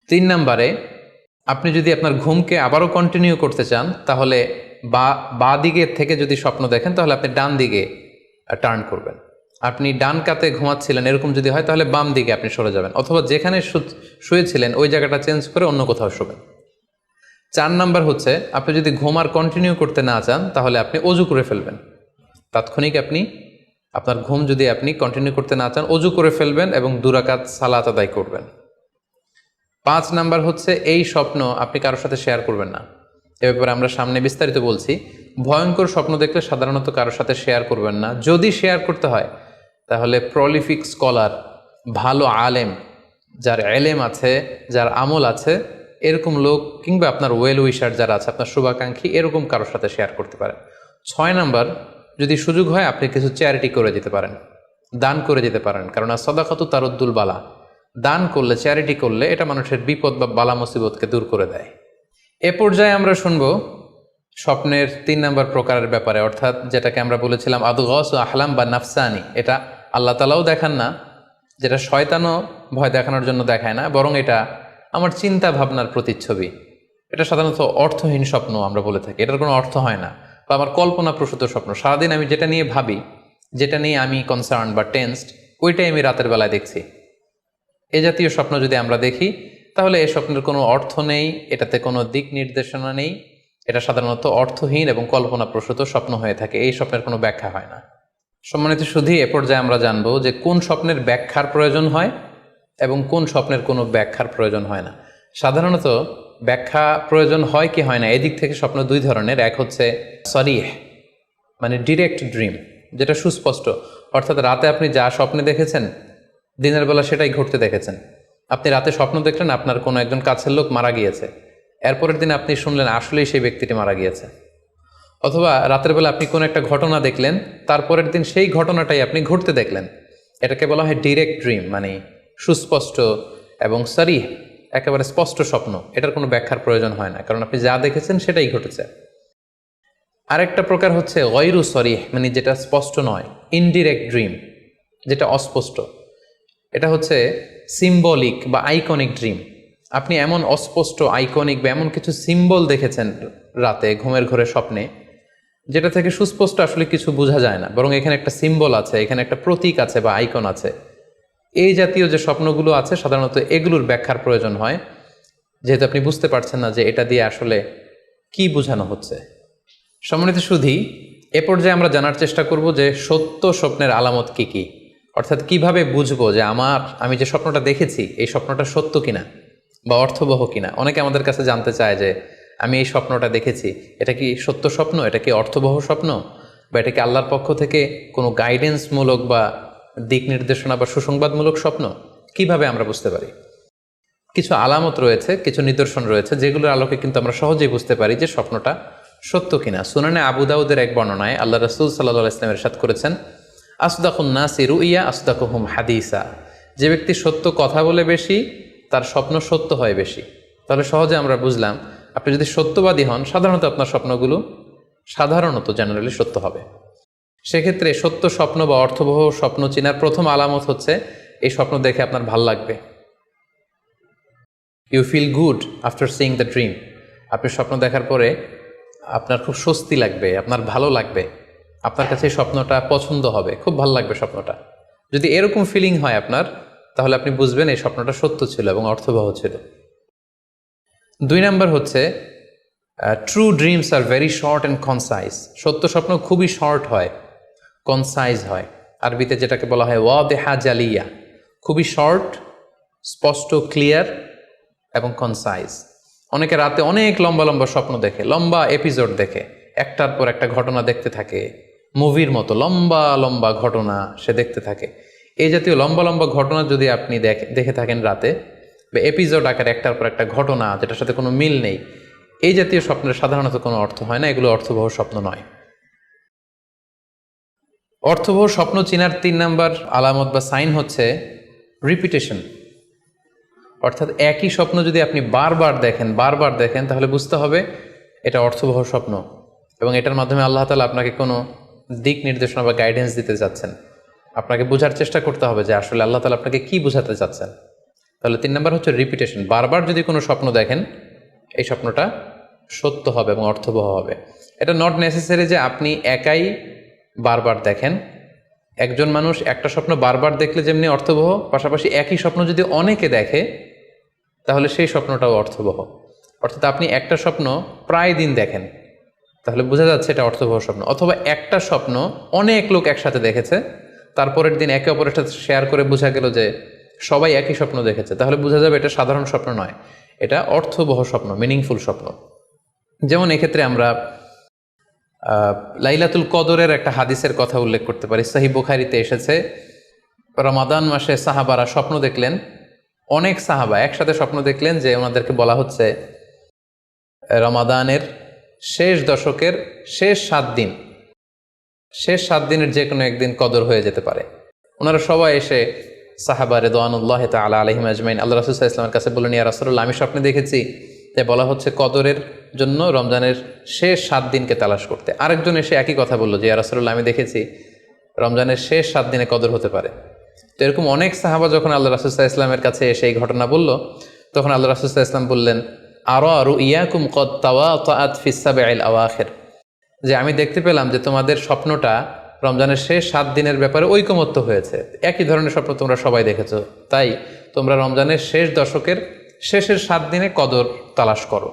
3 নম্বরে আপনি যদি আপনার ঘুমকে আবারও কন্টিনিউ করতে চান, তাহলে বা দিকে থেকে যদি স্বপ্ন দেখেন, তাহলে আপনি ডান দিকে টার্ন করবেন। আপনি ডান কাতে ঘুমাচ্ছিলেন এরকম যদি হয়, তাহলে বাম দিকে আপনি সরে যাবেন, অথবা যেখানে শুয়েছিলেন ওই জায়গাটা চেঞ্জ করে অন্য কোথাও শোবেন। 4 নাম্বার হচ্ছে আপনি যদি ঘুম আর কন্টিনিউ করতে না চান, তাহলে আপনি অজু করে ফেলবেন। তাৎক্ষণিক আপনি আপনার ঘুম যদি আপনি কন্টিনিউ করতে না চান, অজু করে ফেলবেন এবং 2 রাকাত সালাত আদায় করবেন। 5 নাম্বার হচ্ছে এই স্বপ্ন আপনি কারোর সাথে শেয়ার করবেন না। এ ব্যাপারে আমরা সামনে বিস্তারিত বলছি। ভয়ঙ্কর স্বপ্ন দেখলে সাধারণত কারোর সাথে শেয়ার করবেন না। যদি শেয়ার করতে হয়, তাহলে প্রলিফিক স্কলার, ভালো আলেম, যার এলেম আছে, যার আমল আছে, এরকম লোক, কিংবা আপনার ওয়েল উইশার যারা আছে, আপনার শুভাকাঙ্ক্ষী, এরকম কারোর সাথে শেয়ার করতে পারেন। 6 নাম্বার, যদি সুযোগ হয় আপনি কিছু চ্যারিটি করে দিতে পারেন, দান করে দিতে পারেন, কারণ সাদাকাতু তারুদ্দুল বালা, দান করলে, চ্যারিটি করলে এটা মানুষের বিপদ বা বালা মুসিবতকে দূর করে দেয়। এ পর্যায়ে আমরা শুনবো স্বপ্নের 3 নম্বর প্রকারের ব্যাপারে, অর্থাৎ যেটাকে আমরা বলেছিলাম আদগাস ও আহলাম বা নাফসানি। এটা আল্লাহ তাআলাও দেখান না, যেটা শয়তানও ভয় দেখানোর জন্য দেখায় না, বরং এটা আমার চিন্তা ভাবনার প্রতিচ্ছবি। এটা সাধারণত অর্থহীন স্বপ্ন আমরা বলে থাকি, এটার কোনো অর্থ হয় না, বা আমার কল্পনা প্রসূত স্বপ্ন। সারাদিন আমি যেটা নিয়ে ভাবি, যেটা নিয়ে আমি কনসার্ন বা টেন্সড, ওইটাই আমি রাতের বেলায় দেখছি। এ জাতীয় স্বপ্ন যদি আমরা দেখি, তাহলে এই স্বপ্নের কোনো অর্থ নেই, এটাতে কোনো দিক নির্দেশনা নেই, এটা সাধারণত অর্থহীন এবং কল্পনাপ্রসূত স্বপ্ন হয়ে থাকে। এই স্বপ্নের কোনো ব্যাখ্যা হয় না। সম্মানিত সুধী, এ পর্যায়ে আমরা জানবো যে কোন স্বপ্নের ব্যাখ্যার প্রয়োজন হয় এবং কোন স্বপ্নের কোনো ব্যাখ্যার প্রয়োজন হয় না। সাধারণত ব্যাখ্যা প্রয়োজন হয় কি হয় না, এদিক থেকে স্বপ্ন 2 ধরনের। এক হচ্ছে সরিহ, মানে ডিরেক্ট ড্রিম, যেটা সুস্পষ্ট, অর্থাৎ রাতে আপনি যা স্বপ্নে দেখেছেন দিনের বেলা সেটাই ঘটতে দেখেছেন। আপনি রাতে স্বপ্ন দেখলেন আপনার কোনো একজন কাছের লোক মারা গিয়েছে, এরপরের দিন আপনি শুনলেন আসলেই সেই ব্যক্তিটি মারা গিয়েছে। অথবা রাতের বেলা আপনি কোনো একটা ঘটনা দেখলেন, তারপরের দিন সেই ঘটনাটাই আপনি ঘটতে দেখলেন। এটাকে বলা হয় ডিরেক্ট ড্রিম, মানে সুস্পষ্ট এবং সরিহ, একেবারে স্পষ্ট স্বপ্ন। এটার কোনো ব্যাখ্যার প্রয়োজন হয় না, কারণ আপনি যা দেখেছেন সেটাই ঘটেছে। আরেকটা প্রকার হচ্ছে গয়রু সরিহ, মানে যেটা স্পষ্ট নয়, ইনডিরেক্ট ড্রিম, যেটা অস্পষ্ট। এটা হচ্ছে সিম্বলিক বা আইকনিক ড্রিম। আপনি এমন অস্পষ্ট আইকনিক বা এমন কিছু সিম্বল দেখেছেন রাতে ঘুমের ঘোরে স্বপ্নে, যেটা থেকে সুস্পষ্ট আসলে কিছু বোঝা যায় না, বরং এখানে একটা সিম্বল আছে, এখানে একটা প্রতীক আছে বা আইকন আছে। এই জাতীয় যে স্বপ্নগুলো আছে সাধারণত এগুলোর ব্যাখ্যার প্রয়োজন হয়, যেহেতু আপনি বুঝতে পারছেন না যে এটা দিয়ে আসলে কি বোঝানো হচ্ছে। সম্মানিত সুধী, এ পর্যায়ে আমরা জানার চেষ্টা করব যে সত্য স্বপ্নের আলামত কি কি, অর্থাৎ কিভাবে বুঝবো যে আমি যে স্বপ্নটা দেখেছি এই স্বপ্নটা সত্য কিনা বা অর্থবহ কিনা। অনেকে আমাদের কাছে জানতে চায় যে আমি এই স্বপ্নটা দেখেছি, এটা কি সত্য স্বপ্ন, এটা কি অর্থবহ স্বপ্ন, বা এটা কি আল্লাহর পক্ষ থেকে কোনো গাইডেন্সমূলক বা দিক নির্দেশনা বা সুসংবাদমূলক স্বপ্ন। কিভাবে আমরা বুঝতে পারি? কিছু আলামত রয়েছে, কিছু নিদর্শন রয়েছে, যেগুলোর আলোকে কিন্তু আমরা সহজেই বুঝতে পারি যে স্বপ্নটা সত্য কিনা। সুনানে আবু দাউদের এক বর্ণনায় আল্লাহ রাসূল সাল্লাল্লাহু আলাইহি ওয়াসাল্লাম ইরশাদ করেছেন, আসদাকুন নাসি রুইয়া আসদাকুহুম হাদিসা। যে ব্যক্তি সত্য কথা বলে বেশি, তার স্বপ্ন সত্য হয় বেশি। তাহলে সহজে আমরা বুঝলাম, আপনি যদি সত্যবাদী হন, সাধারণত আপনার স্বপ্নগুলো জেনারেলি সত্য হবে। সেক্ষেত্রে সত্য স্বপ্ন বা অর্থবহ স্বপ্ন চেনার প্রথম আলামত হচ্ছে এই স্বপ্ন দেখে আপনার ভাল লাগবে। You feel good after seeing the dream. আপনি স্বপ্ন দেখার পরে আপনার খুব স্বস্তি লাগবে, আপনার ভালো লাগবে, আপনার কাছে এই স্বপ্নটা পছন্দ হবে, খুব ভালো লাগবে স্বপ্নটা। যদি এরকম ফিলিং হয় আপনার, তাহলে আপনি বুঝবেন এই স্বপ্নটা সত্য ছিল এবং অর্থবহ ছিল। 2 নাম্বার হচ্ছে true dreams are very short and concise. সত্য স্বপ্ন খুবই শর্ট হয়, কনসাইজ হয়। আরবিতে যেটাকে বলা হয় ওয়াদেহা জালিয়া, খুবই শর্ট, স্পষ্ট, ক্লিয়ার এবং কনসাইজ। অনেকে রাতে অনেক লম্বা লম্বা স্বপ্ন দেখে, লম্বা এপিসোড দেখে, একটার পর একটা ঘটনা দেখতে থাকে, মুভির মতো লম্বা লম্বা ঘটনা সে দেখতে থাকে। এই জাতীয় লম্বা লম্বা ঘটনা যদি আপনি দেখে থাকেন রাতে, বা এপিসোড আকারে একটার পর একটা ঘটনা যেটার সাথে কোনো মিল নেই, এই জাতীয় স্বপ্নের সাধারণত কোনো অর্থ হয় না, এগুলো অর্থবহ স্বপ্ন নয়। অর্থবহ স্বপ্ন চেনার 3 নাম্বার আলামত বা সাইন হচ্ছে রিপিটেশন। অর্থাৎ একই স্বপ্ন যদি আপনি বারবার দেখেন তাহলে বুঝতে হবে এটা অর্থবহ স্বপ্ন, এবং এটার মাধ্যমে আল্লাহ তাআলা আপনাকে কোনো দিক নির্দেশনা বা গাইডেন্স দিতে চাচ্ছেন। আপনাকে বোঝার চেষ্টা করতে হবে যে আসলে আল্লাহ তাআলা আপনাকে কি বোঝাতে চাচ্ছেন। তাহলে 3 নাম্বার হচ্ছে রিপিটেশন। বারবার যদি কোনো স্বপ্ন দেখেন, এই স্বপ্নটা সত্য হবে এবং অর্থবহ হবে। এটা নট নেসেসারি যে আপনি একাই বারবার দেখেন। একজন মানুষ একটা স্বপ্ন বারবার দেখলে যেমনি অর্থবহ, পাশাপাশি একই স্বপ্ন যদি অনেকে দেখে তাহলে সেই স্বপ্নটাও অর্থবহ। অর্থাৎ আপনি একটা স্বপ্ন প্রায় দিন দেখেন, তাহলে বোঝা যাচ্ছে এটা অর্থবহ স্বপ্ন। অথবা একটা স্বপ্ন অনেক লোক একসাথে দেখেছে, তারপরের দিন একে অপরের সাথে শেয়ার করে বোঝা গেল যে সবাই একই স্বপ্ন দেখেছে, তাহলে বোঝা যাবে এটা সাধারণ স্বপ্ন নয়, এটা অর্থবহ স্বপ্ন, মিনিংফুল স্বপ্ন। যেমন এক্ষেত্রে আমরা লাইলাতুল কদরের একটা হাদিসের কথা উল্লেখ করতে পারি। সহিহ বুখারীতে এসেছে, রমাদান মাসে সাহাবারা স্বপ্ন দেখলেন, অনেক সাহাবা একসাথে স্বপ্ন দেখলেন যে ওনাদেরকে বলা হচ্ছে রমাদানের শেষ দশকের শেষ 7 দিনের যে কোনো একদিন কদর হয়ে যেতে পারে। ওনারা সবাই এসে সাহাবা রিদওয়ানুল্লাহি তাআলা আলাইহিম আজমাইন আল্লাহ রাসূল সাল্লাল্লাহু আলাইহি ওয়াসাল্লামের কাছে বললেন, ইয়া রাসূলুল্লাহ, আমি স্বপ্নে দেখেছি যে বলা হচ্ছে কদরের জন্য রমজানের শেষ 7 দিনকে তালাশ করতে। আরেকজন এসে একই কথা বলল যে ইয়া রাসূলুল্লাহ, আমি দেখেছি রমজানের শেষ 7 দিনে কদর হতে পারে। তো এরকম অনেক সাহাবা যখন আল্লাহ রাসূল সাল্লাল্লাহু আলাইহি ওয়াসাল্লামের কাছে এসে এই ঘটনা বলল, তখন আল্লাহ রাসূল সাল্লাল্লাহু আলাইহি ওয়াসাল্লাম বললেন, আরা রুইয়াকুম কদ তাওয়াতাআত ফিস সাবঈল আওয়াখির, যে আমি দেখতে পেলাম যে তোমাদের স্বপ্নটা রমজানের শেষ 7 দিনের ব্যাপারে ঐকমত্য হয়েছে, একই ধরনের স্বপ্ন তোমরা সবাই দেখেছো, তাই তোমরা রমজানের শেষ দশকের শেষের 7 দিনে কদর তালাশ করো।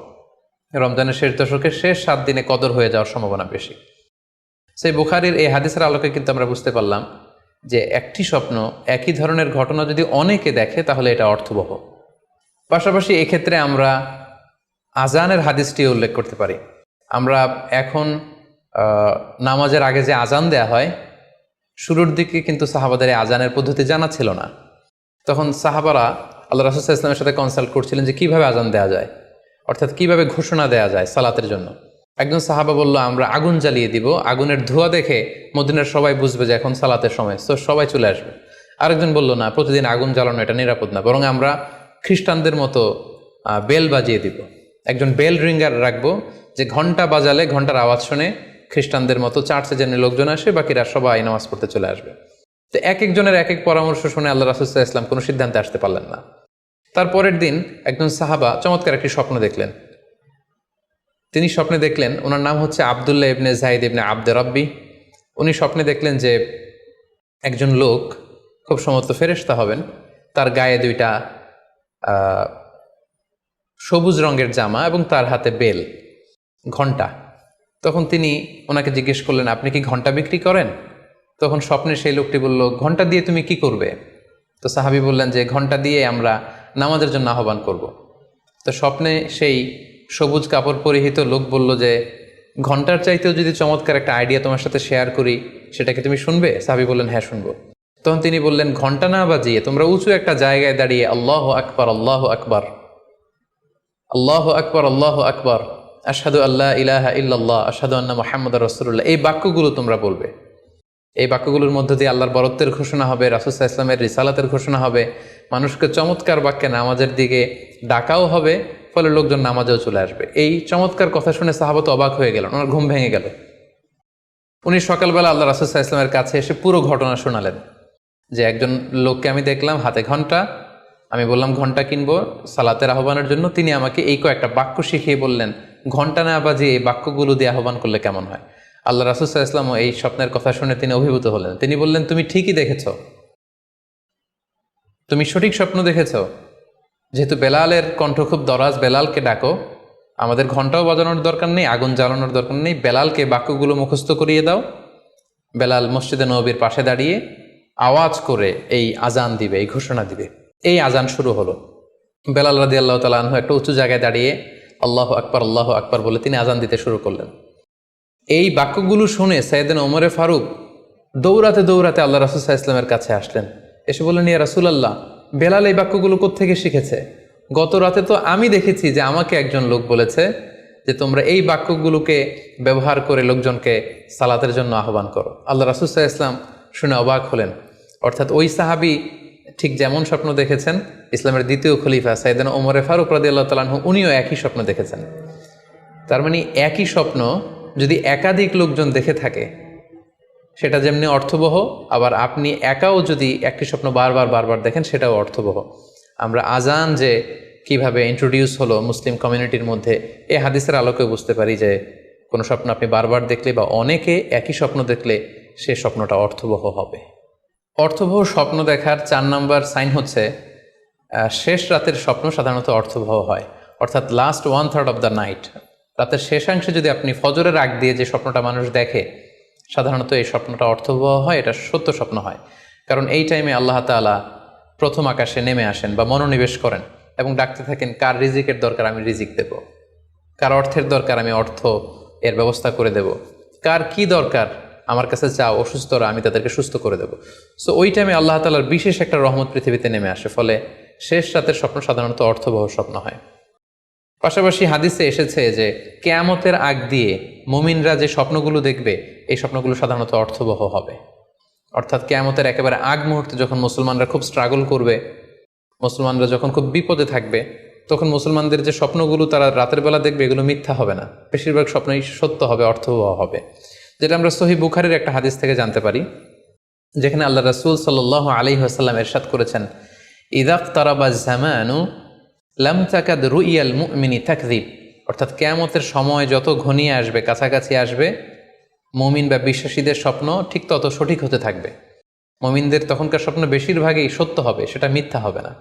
রমজানের শেষ দশকের শেষ 7 দিনে কদর হয়ে যাওয়ার সম্ভাবনা বেশি। সেই বুখারীর এই হাদিসের আলোকে কিন্তু আমরা বুঝতে পারলাম যে একটি স্বপ্ন, একই ধরনের ঘটনা যদি অনেকে দেখে তাহলে এটা অর্থবহ। পাশাপাশি এক্ষেত্রে আমরা আজানের হাদিসটি উল্লেখ করতে পারি। আমরা এখন নামাজের আগে যে আজান দেয়া হয়, শুরুর দিকে কিন্তু সাহাবাদের আজানের পদ্ধতি জানা ছিল না। তখন সাহাবারা আল্লাহ রাসূল সাল্লাল্লাহু আলাইহি ওয়াসাল্লামের সাথে কনসাল্ট করছিলেন যে কিভাবে আজান দেওয়া যায়, অর্থাৎ কিভাবে ঘোষণা দেওয়া যায় সালাতের জন্য। একজন সাহাবা বলল, আমরা আগুন জ্বালিয়ে দিব, আগুনের ধোঁয়া দেখে মদিনার সবাই বুঝবে যে এখন সালাতের সময়, তো সবাই চলে আসবে। আরেকজন বলল, না, প্রতিদিন আগুন জ্বালানো এটা নিরাপদ না, বরং আমরা খ্রিস্টানদের মতো বেল বাজিয়ে দিব, একজন বেল রিঙ্গার রাখবো, যে ঘন্টা বাজালে ঘন্টার আওয়াজ শুনে খ্রিস্টানদের মতো চার্চে যেন লোকজন আসে, বাকিরা সবাই নামাজ পড়তে চলে আসবে। তো এক একজনের এক এক পরামর্শ শুনে আল্লাহ রাসূল সাল্লাল্লাহু আলাইহি ওয়াসাল্লাম কোনো সিদ্ধান্তে আসতে পারলেন না। তারপরের দিন একজন সাহাবা চমৎকার একটি স্বপ্ন দেখলেন। তিনি স্বপ্নে দেখলেন, ওনার নাম হচ্ছে আবদুল্লাহ ইবনে যায়েদ ইবনে আব্দে রব্বি। উনি স্বপ্নে দেখলেন যে একজন লোক, খুব সম্ভবত ফেরেশতা হবেন, তার গায়ে দুইটা সবুজ রঙের জামা এবং তার হাতে বেল, ঘণ্টা। তখন তিনি ওনাকে জিজ্ঞেস করলেন, আপনি কি ঘণ্টা বিক্রি করেন? তখন স্বপ্নে সেই লোকটি বলল, ঘণ্টা দিয়ে তুমি কি করবে? তো সাহাবী বললেন যে ঘণ্টা দিয়ে আমরা নামাজের জন্য আহ্বান করব। তো স্বপ্নে সেই সবুজ কাপড় পরিহিত লোক বলল যে ঘণ্টার চাইতেও যদি চমৎকার একটা আইডিয়া তোমার সাথে শেয়ার করি, সেটাকে তুমি শুনবে? সাহাবী বললেন, হ্যাঁ শুনবো। তখন তিনি বললেন, ঘণ্টা না বাজিয়ে তোমরা উঁচু একটা জায়গায় দাঁড়িয়ে আল্লাহু আকবার, আল্লাহু আকবার, আল্লাহু আকবার, আল্লাহু আকবার, আশহাদু আল্লা ইলাহা ইল্লাল্লাহ, আশহাদু আন্না মুহাম্মাদুর রাসূলুল্লাহ, এই বাক্যগুলো তোমরা বলবে। এই বাক্যগুলোর মধ্য দিয়ে আল্লাহর বরত্বের ঘোষণা হবে, রাসূল সাল্লাল্লাহু আলাইহি ওয়াসাল্লামের রিসালাতের ঘোষণা হবে, মানুষকে চমৎকার বাক্যে নামাজের দিকে ডাকাও হবে, ফলে লোকজন নামাজেও চলে আসবে। এই চমৎকার কথা শুনে সাহাবা তো অবাক হয়ে গেলেন, ওনার ঘুম ভেঙে গেল। উনি সকালবেলা আল্লাহ রাসূল সাল্লাল্লাহু আলাইহি ওয়াসাল্লামের কাছে এসে পুরো ঘটনা শোনালেন যে একজন লোককে আমি দেখলাম হাতে ঘণ্টা, আমি বললাম ঘণ্টা কিনবো সালাতের আহ্বানের জন্য, তিনি আমাকে এই কয়েকটা বাক্য শিখিয়ে বললেন, ঘণ্টা না বাজিয়ে এই বাক্যগুলো দিয়ে আহ্বান করলে কেমন হয়। আল্লাহ রাসূল সাল্লাল্লাহু আলাইহি ওয়াসাল্লাম এই স্বপ্নের কথা শুনে তিনি অভিভূত হলেন। তিনি বললেন, তুমি ঠিকই দেখেছ, তুমি সঠিক স্বপ্ন দেখেছ। যেহেতু বেলালের কণ্ঠ খুব দরাজ, বেলালকে ডাকো, আমাদের ঘণ্টাও বাজানোর দরকার নেই, আগুন জ্বালানোর দরকার নেই, বেলালকে বাক্যগুলো মুখস্থ করিয়ে দাও। বেলাল মসজিদে নববীর পাশে দাঁড়িয়ে আওয়াজ করে এই আজান দিবে, এই ঘোষণা দিবে। এই আজান শুরু হলো। বেলাল রাদিয়াল্লাহু তাআলা আনহু একটা উঁচু জায়গায় দাঁড়িয়ে আল্লাহু আকবার, আল্লাহু আকবার বলে তিনি আজান দিতে শুরু করলেন। এই বাক্যগুলো শুনে সাইয়েদনা ওমরে ফারুক দৌড়াতে দৌড়াতে আল্লাহ রাসূল সাল্লাল্লাহু আলাইহি ওয়াসাল্লামের কাছে আসলেন। এসে বললেন, ইয়া রাসূলুল্লাহ, বেলাল এই বাক্যগুলো কোত্থেকে শিখেছে? গত রাতে তো আমি দেখেছি যে আমাকে একজন লোক বলেছে যে তোমরা এই বাক্যগুলোকে ব্যবহার করে লোকজনকে সালাতের জন্য আহ্বান করো। আল্লাহ রাসূল সাল্লাল্লাহু আলাইহি ওয়াসাল্লাম শুনে অবাক হলেন। অর্থাৎ ওই সাহাবী ঠিক যেমন স্বপ্ন দেখেছেন, ইসলামের দ্বিতীয় খলিফা সাইয়েদনা ওমরে ফারুক রাদিয়াল্লাহু তাআলা আনহু উনিও একই স্বপ্ন দেখেছেন। তার মানে একই স্বপ্ন যদি একাধিক লোকজন দেখে থাকে, সেটা যেমনি অর্থবহ, আবার আপনি একাও যদি একটি স্বপ্ন বারবার বারবার দেখেন, সেটাও অর্থবহ। আমরা আজান যে কিভাবে ইন্ট্রোডিউস হলো মুসলিম কমিউনিটির মধ্যে, এই হাদিসের আলোকে বুঝতে পারি যে কোনো স্বপ্ন আপনি বারবার দেখলে বা অনেকে একই স্বপ্ন দেখলে সে স্বপ্নটা অর্থবহ হবে। অর্থবহ স্বপ্ন দেখার 4 নম্বর সাইন হচ্ছে শেষ রাতের স্বপ্ন সাধারণত অর্থবহ হয়, অর্থাৎ লাস্ট 1/3 অফ দ্য নাইট, রাতের শেষাংশে যদি আপনি ফজরের আগ দিয়ে যে স্বপ্নটা মানুষ দেখে, সাধারণত এই স্বপ্নটা অর্থবহ হয়, এটা সত্য স্বপ্ন হয়। কারণ এই টাইমে আল্লাহ তাআলা প্রথম আকাশে নেমে আসেন বা মনোনিবেশ করেন এবং ডাকতে থাকেন, কার রিজিকের দরকার আমি রিজিক দেব, কার অর্থের দরকার আমি অর্থ এর ব্যবস্থা করে দেব, কার কি দরকার আমার কাছে চাও, অসুস্থরা আমি তাদেরকে সুস্থ করে দেব। সো ওই টাইমে আল্লাহ তাআলার বিশেষ একটা রহমত পৃথিবীতে নেমে আসে, ফলে শেষ রাতের স্বপ্ন সাধারণত অর্থবহ স্বপ্ন হয়। পাশাপাশি হাদিসে এসেছে যে কিয়ামতের আগ দিয়ে মুমিনরা যে স্বপ্নগুলো দেখবে, এই স্বপ্নগুলো সাধারণত অর্থবহ হবে। অর্থাৎ কিয়ামতের একেবারে আগ মুহূর্তে যখন মুসলমানরা খুব স্ট্রাগল করবে, মুসলমানরা যখন খুব বিপদে থাকবে, তখন মুসলমানদের যে স্বপ্নগুলো তারা রাতের বেলা দেখবে, এগুলো মিথ্যা হবে না, বেশিরভাগ স্বপ্নই সত্য হবে, অর্থবহ হবে। যেটা আমরা সহিহ বুখারীর একটা হাদিস থেকে জানতে পারি, যেখানে আল্লাহ রাসূল সাল্লাল্লাহু আলাইহি ওয়াসাল্লাম ইরশাদ করেছেন, ইযা ইকতারাবা যামানু লাম তাকাদ রুইয়াল মুমিনি তাকযিব, অর্থাৎ কিয়ামতের সময় যত ঘনিয়ে আসবে, কাছাকাছি আসবে, মুমিন বা বিশ্বাসীদের স্বপ্ন ঠিক তত সঠিক হতে থাকবে। মুমিনদের তখনকার স্বপ্ন বেশিরভাগই সত্য হবে, সেটা মিথ্যা হবে না।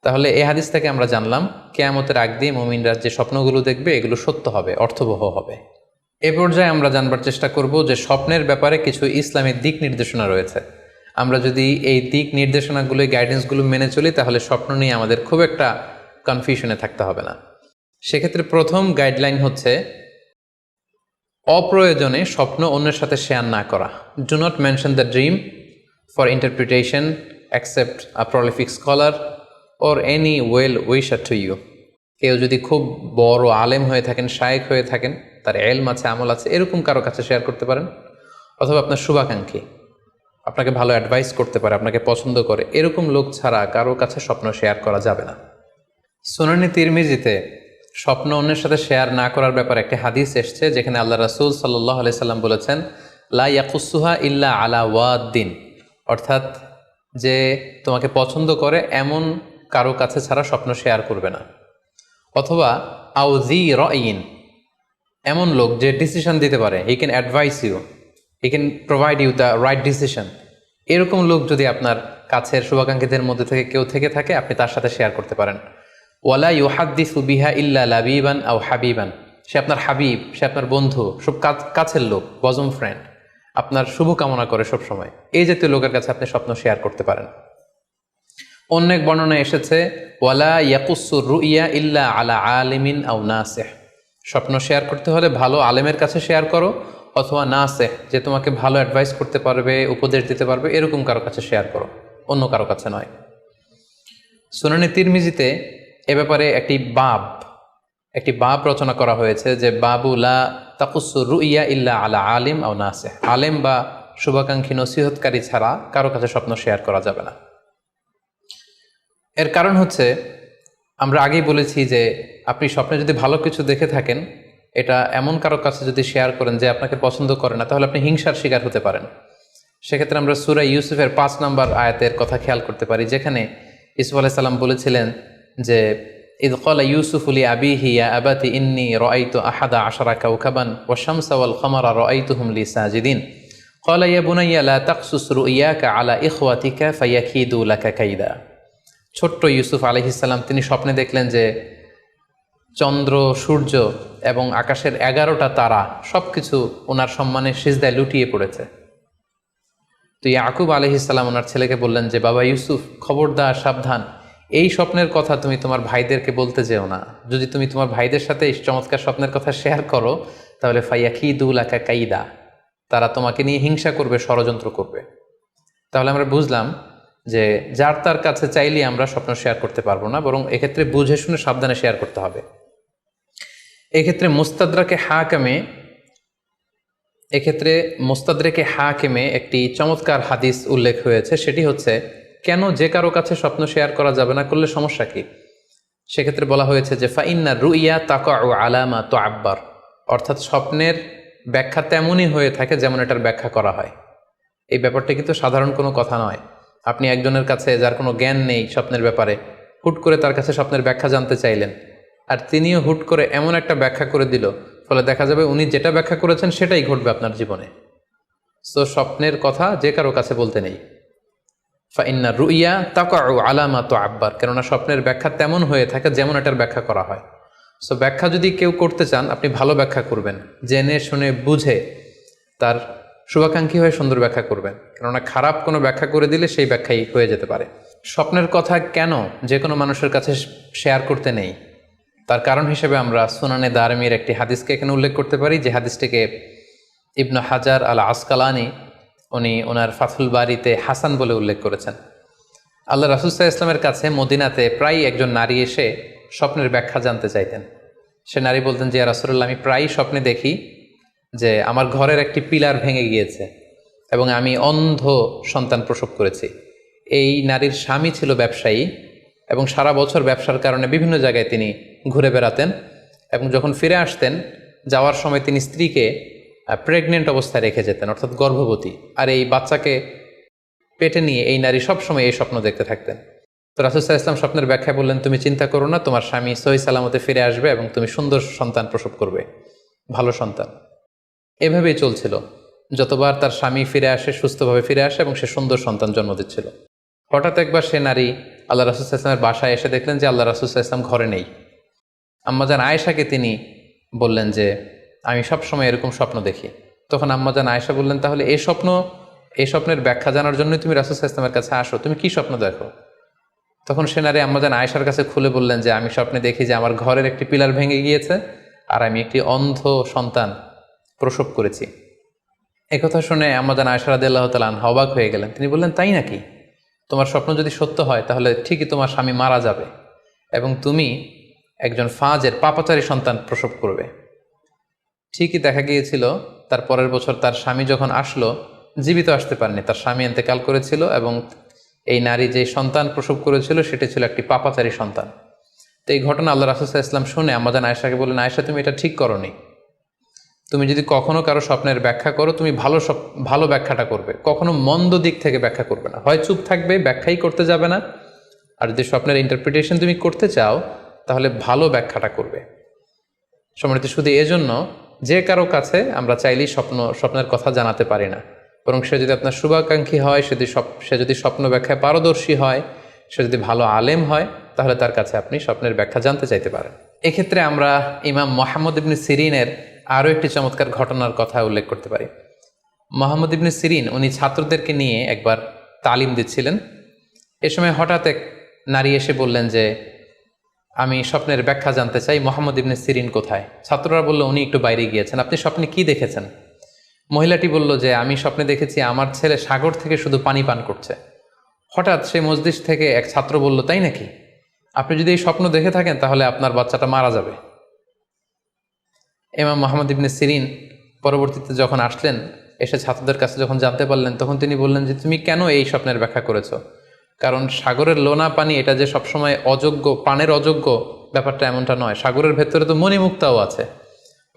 তাহলে এই হাদিস থেকে আমরা জানলাম কিয়ামতের আগ দিয়ে মুমিনরা যে স্বপ্নগুলো দেখবে, এগুলো সত্য হবে, অর্থবহ হবে। এ পর্যায়ে আমরা জানবার চেষ্টা করব যে স্বপ্নের ব্যাপারে কিছু ইসলামিক দিক নির্দেশনা রয়েছে। আমরা যদি এই দিক নির্দেশনাগুলো, গাইডেন্সগুলো মেনে চলি, তাহলে স্বপ্ন নিয়ে আমাদের খুব একটা কনফিউশনে থাকতে হবে না। সেক্ষেত্রে প্রথম গাইডলাইন হচ্ছে অপ্রয়োজনে স্বপ্ন অন্যের সাথে শেয়ার না করা। Do not mention the dream for interpretation except a prolific scholar or any well wisher to you. কেউ যদি খুব বড় আলেম হয়ে থাকেন, শায়েখ হয়ে থাকেন, তার এলম আছে, আমল আছে, এরকম কারো কাছে শেয়ার করতে পারেন। অথবা আপনার শুভাকাঙ্ক্ষী, আপনাকে ভালো অ্যাডভাইস করতে পারে, আপনাকে পছন্দ করে, এরকম লোক ছাড়া কারো কাছে স্বপ্ন শেয়ার করা যাবে না। সুনানে তিরমিজিতে স্বপ্ন অন্যের সাথে শেয়ার না করার ব্যাপারে একটি হাদিস এসছে, যেখানে আল্লাহ রাসূল সাল্লাল্লাহু আলাইহি সাল্লাম বলেছেন, লা ইয়াকুসুহা ইল্লা আলা ওয়াদ্দিন, অর্থাৎ যে তোমাকে পছন্দ করে এমন কারো কাছে ছাড়া স্বপ্ন শেয়ার করবে না। অথবা আউজি রইন, এমন লোক যে ডিসিশন দিতে পারে, he can advise you, he can provide you the right decision, এরকম লোক যদি আপনার কাছের শুভাকাঙ্ক্ষীদের মধ্যে থেকে কেউ থেকে থাকে, আপনি তার সাথে শেয়ার করতে পারেন। ওয়ালা ইউহাদ্দিসু বিহা ইল্লা লাবিবান আও হাবিবান, সে আপনার হাবিব, সে আপনার বন্ধু, সব কাছের লোক, বজম ফ্রেন্ড, আপনার শুভ কামনা করে সব সময়, এই জাতীয় লোকের কাছে আপনি স্বপ্ন শেয়ার করতে পারেন। অন্য এক বর্ণনায় এসেছে, ওয়ালা ইয়াকুসুর রুইয়া ইল্লা আলা আলিমিন আও নাসিহ, স্বপ্ন শেয়ার করতে হলে ভালো আলেমের কাছে শেয়ার করো, অথবা নাসিহ, যে তোমাকে ভালো অ্যাডভাইস করতে পারবে, উপদেশ দিতে পারবে, এরকম কারো কাছে শেয়ার করো, অন্য কারো কাছে নয়। সুনানে তিরমিজিতে এ ব্যাপারে একটি বাব রচনা করা হয়েছে, যে বাবু লা তাকুসুর রুইয়া ইল্লা আলা আলিম আও নাসিহ, আলেম বা শুভাকাঙ্ক্ষী নসিহতকারী ছাড়া কারো কাছে স্বপ্ন শেয়ার করা যাবে না। এর কারণ হচ্ছে, আমরা আগেই বলেছি যে আপনি স্বপ্নে যদি ভালো কিছু দেখে থাকেন, এটা এমন কারো কাছে যদি শেয়ার করেন যে আপনাকে পছন্দ করে না, তাহলে আপনি হিংসার শিকার হতে পারেন। সেক্ষেত্রে আমরা সূরা ইউসুফের 5 নম্বর আয়াতের কথা খেয়াল করতে পারি, যেখানে ইউসুফ আলাইহিস সালাম বলেছিলেন যে ইয ক্বালা ইউসুফু লি আবিহি ইয়া আবাতি ইন্নী রাআইতু আহাদা আশারা কাওকাবান ওয়াশ শামসা ওয়াল কমারা রাআইতুহুম লি সাজিদিন ক্বালা ইয়া বুনাইয়া লা তাকসুস রুইয়াকা আলা ইখওয়াতিকা ফায়াকিদু লাকা কাইদা। ছোট্ট ইউসুফ আলাইহিস সালাম তিনি স্বপ্নে দেখলেন যে চন্দ্র, সূর্য এবং আকাশের 11টা তারা সব কিছু ওনার সম্মানে সিজদায় লুটিয়ে পড়েছে। তো ইয়াকুব আলাইহিস সালাম ওনার ছেলেকে বললেন যে, বাবা ইউসুফ, খবরদার, সাবধান, এই স্বপ্নের কথা তুমি তোমার ভাইদেরকে বলতে যেও না। যদি তুমি তোমার ভাইদের সাথে এই চমৎকার স্বপ্নের কথা শেয়ার করো, তাহলে ফায়াকিদু লাকা কাইদা, তারা তোমাকে নিয়ে হিংসা করবে, ষড়যন্ত্র করবে। তাহলে আমরা বুঝলাম যে যার তার কাছে চাইলে আমরা স্বপ্ন শেয়ার করতে পারবো না, বরং এক্ষেত্রে বুঝে শুনে সাবধানে শেয়ার করতে হবে। এক্ষেত্রে মুস্তাদরেকে হাকিমে একটি চমৎকার হাদিস উল্লেখ হয়েছে, সেটি হচ্ছে, কেন যে কারো কাছে স্বপ্ন শেয়ার করা যাবে না, করলে সমস্যা কি? সেক্ষেত্রে বলা হয়েছে যে ফাইন্না রুইয়া তাকাউ আলামা তুআব্বার, অর্থাৎ স্বপ্নের ব্যাখ্যা তেমনই হয়ে থাকে যেমন এটার ব্যাখ্যা করা হয়। এই ব্যাপারটা কিন্তু সাধারণ কোনো কথা নয়। আপনি একজনের কাছে, যার কোনো জ্ঞান নেই স্বপ্নের ব্যাপারে, হুট করে তার কাছে স্বপ্নের ব্যাখ্যা জানতে চাইলেন, আর তিনিও হুট করে এমন একটা ব্যাখ্যা করে দিল, ফলে দেখা যাবে উনি যেটা ব্যাখ্যা করেছেন সেটাই ঘটবে আপনার জীবনে। সো স্বপ্নের কথা যে কারো কাছে বলতে নেই। ফাইন্না রুইয়া তাকাউ আলামা তুআব্বার, কেননা স্বপ্নের ব্যাখ্যা তেমন হয়ে থাকে যেমন এটার ব্যাখ্যা করা হয়। সো ব্যাখ্যা যদি কেউ করতে চান, আপনি ভালো ব্যাখ্যা করবেন, জেনে শুনে বুঝে তার শুভাকাঙ্ক্ষী হয়ে সুন্দর ব্যাখ্যা করবেন, কেননা খারাপ কোনো ব্যাখ্যা করে দিলে সেই ব্যাখ্যাই হয়ে যেতে পারে। স্বপ্নের কথা কেন যে কোনো মানুষের কাছে শেয়ার করতে নেই, তার কারণ হিসেবে আমরা সুনানে দারমির একটি হাদিসকে এখানে উল্লেখ করতে পারি, যে হাদিসটিকে ইবনে হাজার আল আসকালানি উনি ওনার ফাথুল বারিতে হাসান বলে উল্লেখ করেছেন। আল্লাহ রাসূল সাল্লাল্লাহু আলাইহি ওয়াসাল্লামের কাছে মদিনাতে প্রায় একজন নারী এসে স্বপ্নের ব্যাখ্যা জানতে চাইতেন। সে নারী বলতেন যে, ইয়া রাসূলুল্লাহ, আমি প্রায়ই স্বপ্নে দেখি যে আমার ঘরের একটি পিলার ভেঙে গিয়েছে এবং আমি অন্ধ সন্তান প্রসব করেছি। এই নারীর স্বামী ছিল ব্যবসায়ী এবং সারা বছর ব্যবসার কারণে বিভিন্ন জায়গায় তিনি ঘুরে বেড়াতেন, এবং যখন ফিরে আসতেন, যাওয়ার সময় তিনি স্ত্রীকে প্রেগনেন্ট অবস্থায় রেখে যেতেন, অর্থাৎ গর্ভবতী, আর এই বাচ্চাকে পেটে নিয়ে এই নারী সবসময় এই স্বপ্ন দেখতে থাকতেন। তো রাসূল সাল্লাল্লাহু আলাইহি ওয়াসাল্লাম স্বপ্নের ব্যাখ্যা বললেন, তুমি চিন্তা করো না, তোমার স্বামী সহি সালামতে ফিরে আসবে এবং তুমি সুন্দর সন্তান প্রসব করবে, ভালো সন্তান। এভাবেই চলছিল, যতবার তার স্বামী ফিরে আসে, সুস্থভাবে ফিরে আসে এবং সে সুন্দর সন্তান জন্ম দিচ্ছিল। হঠাৎ একবার সে নারী আল্লাহ রাসূল সাল্লাল্লাহু আলাইহি ওয়াসাল্লামের বাসায় এসে দেখলেন যে আল্লাহ রাসূল সাল্লাল্লাহু আলাইহি ওয়াসাল্লাম ঘরে নেই। আম্মাজান আয়েশাকে তিনি বললেন যে, আমি সবসময় এরকম স্বপ্ন দেখি। তখন আম্মাজান আয়েশা বললেন, তাহলে এই স্বপ্নের ব্যাখ্যা জানার জন্যই তুমি রাসূল সাল্লাল্লাহু আলাইহি ওয়াসাল্লামের কাছে আসো, তুমি কি স্বপ্ন দেখো? তখন সে নারী আম্মাজান আয়েশার কাছে খুলে বললেন যে, আমি স্বপ্নে দেখি যে আমার ঘরের একটি পিলার ভেঙে গিয়েছে আর আমি একটি অন্ধ সন্তান প্রসব করেছি। একথা শুনে আম্মাজান আয়েশা রাদিয়াল্লাহু তাআলা আনহা অবাক হয়ে গেলেন। তিনি বললেন, তাই নাকি? তোমার স্বপ্ন যদি সত্য হয় তাহলে ঠিকই তোমার স্বামী মারা যাবে এবং তুমি একজন ফাজের পাপাচারী সন্তান প্রসব করবে। ঠিকই দেখা গিয়েছিল তার পরের বছর তার স্বামী যখন আসলো, জীবিত আসতে পারেনি, তার স্বামী ইন্তেকাল করেছিল এবং এই নারী যে সন্তান প্রসব করেছিল সেটি ছিল একটি পাপাচারী সন্তান। তো এই ঘটনা আল্লাহ রাসূল সাল্লাল্লাহু আলাইহি ওয়াসাল্লাম শুনে আম্মাজান আয়েশাকে বললেন, আয়েশা তুমি এটা ঠিক করনি, তুমি যদি কখনো কারো স্বপ্নের ব্যাখ্যা করো তুমি ভালো ব্যাখ্যাটা করবে, কখনো মন্দ দিক থেকে ব্যাখ্যা করবে না, হয় চুপ থাকবে, ব্যাখ্যাই করতে যাবে না, আর যদি স্বপ্নের ইন্টারপ্রিটেশন তুমি করতে চাও তাহলে ভালো ব্যাখ্যাটা করবে। সম্মানিত, শুধু এজন্য যে কারো কাছে আমরা চাইলেই স্বপ্নের কথা জানাতে পারি না, বরং সে যদি আপনার শুভাকাঙ্ক্ষী হয়, সে যদি স্বপ্ন ব্যাখ্যায় পারদর্শী হয়, সে যদি ভালো আলেম হয়, তাহলে তার কাছে আপনি স্বপ্নের ব্যাখ্যা জানতে চাইতে পারেন। এক্ষেত্রে আমরা ইমাম মুহাম্মদ ইবনে সিরিনের আরও একটি চমৎকার ঘটনার কথা উল্লেখ করতে পারি। মুহাম্মদ ইবনে সিরিন উনি ছাত্রদেরকে নিয়ে একবার তালিম দিচ্ছিলেন। এ সময় হঠাৎ এক নারী এসে বললেন যে আমি স্বপ্নের ব্যাখ্যা জানতে চাই, মুহাম্মদ ইবনে সিরিন কোথায়? ছাত্ররা বলল উনি একটু বাইরে গিয়েছেন, আপনি স্বপ্নে কি দেখেছেন? মহিলাটি বলল যে আমি স্বপ্নে দেখেছি আমার ছেলে সাগর থেকে শুধু পানি পান করছে। হঠাৎ সেই মসজিদ থেকে এক ছাত্র বলল, তাই নাকি? আপনি যদি এই স্বপ্ন দেখে থাকেন তাহলে আপনার বাচ্চাটা মারা যাবে। ইমাম মুহাম্মদ ইবনে সিরিন পরবর্তীতে যখন আসলেন, এসে ছাত্রদের কাছে যখন জানতে পারলেন, তখন তিনি বললেন যে তুমি কেন এই স্বপ্নের ব্যাখ্যা করেছো? কারণ সাগরের লোনা পানি এটা যে সবসময় অযোগ্য, পানের অযোগ্য ব্যাপারটা এমনটা নয়, সাগরের ভেতরে তো মণিমুক্তাও আছে।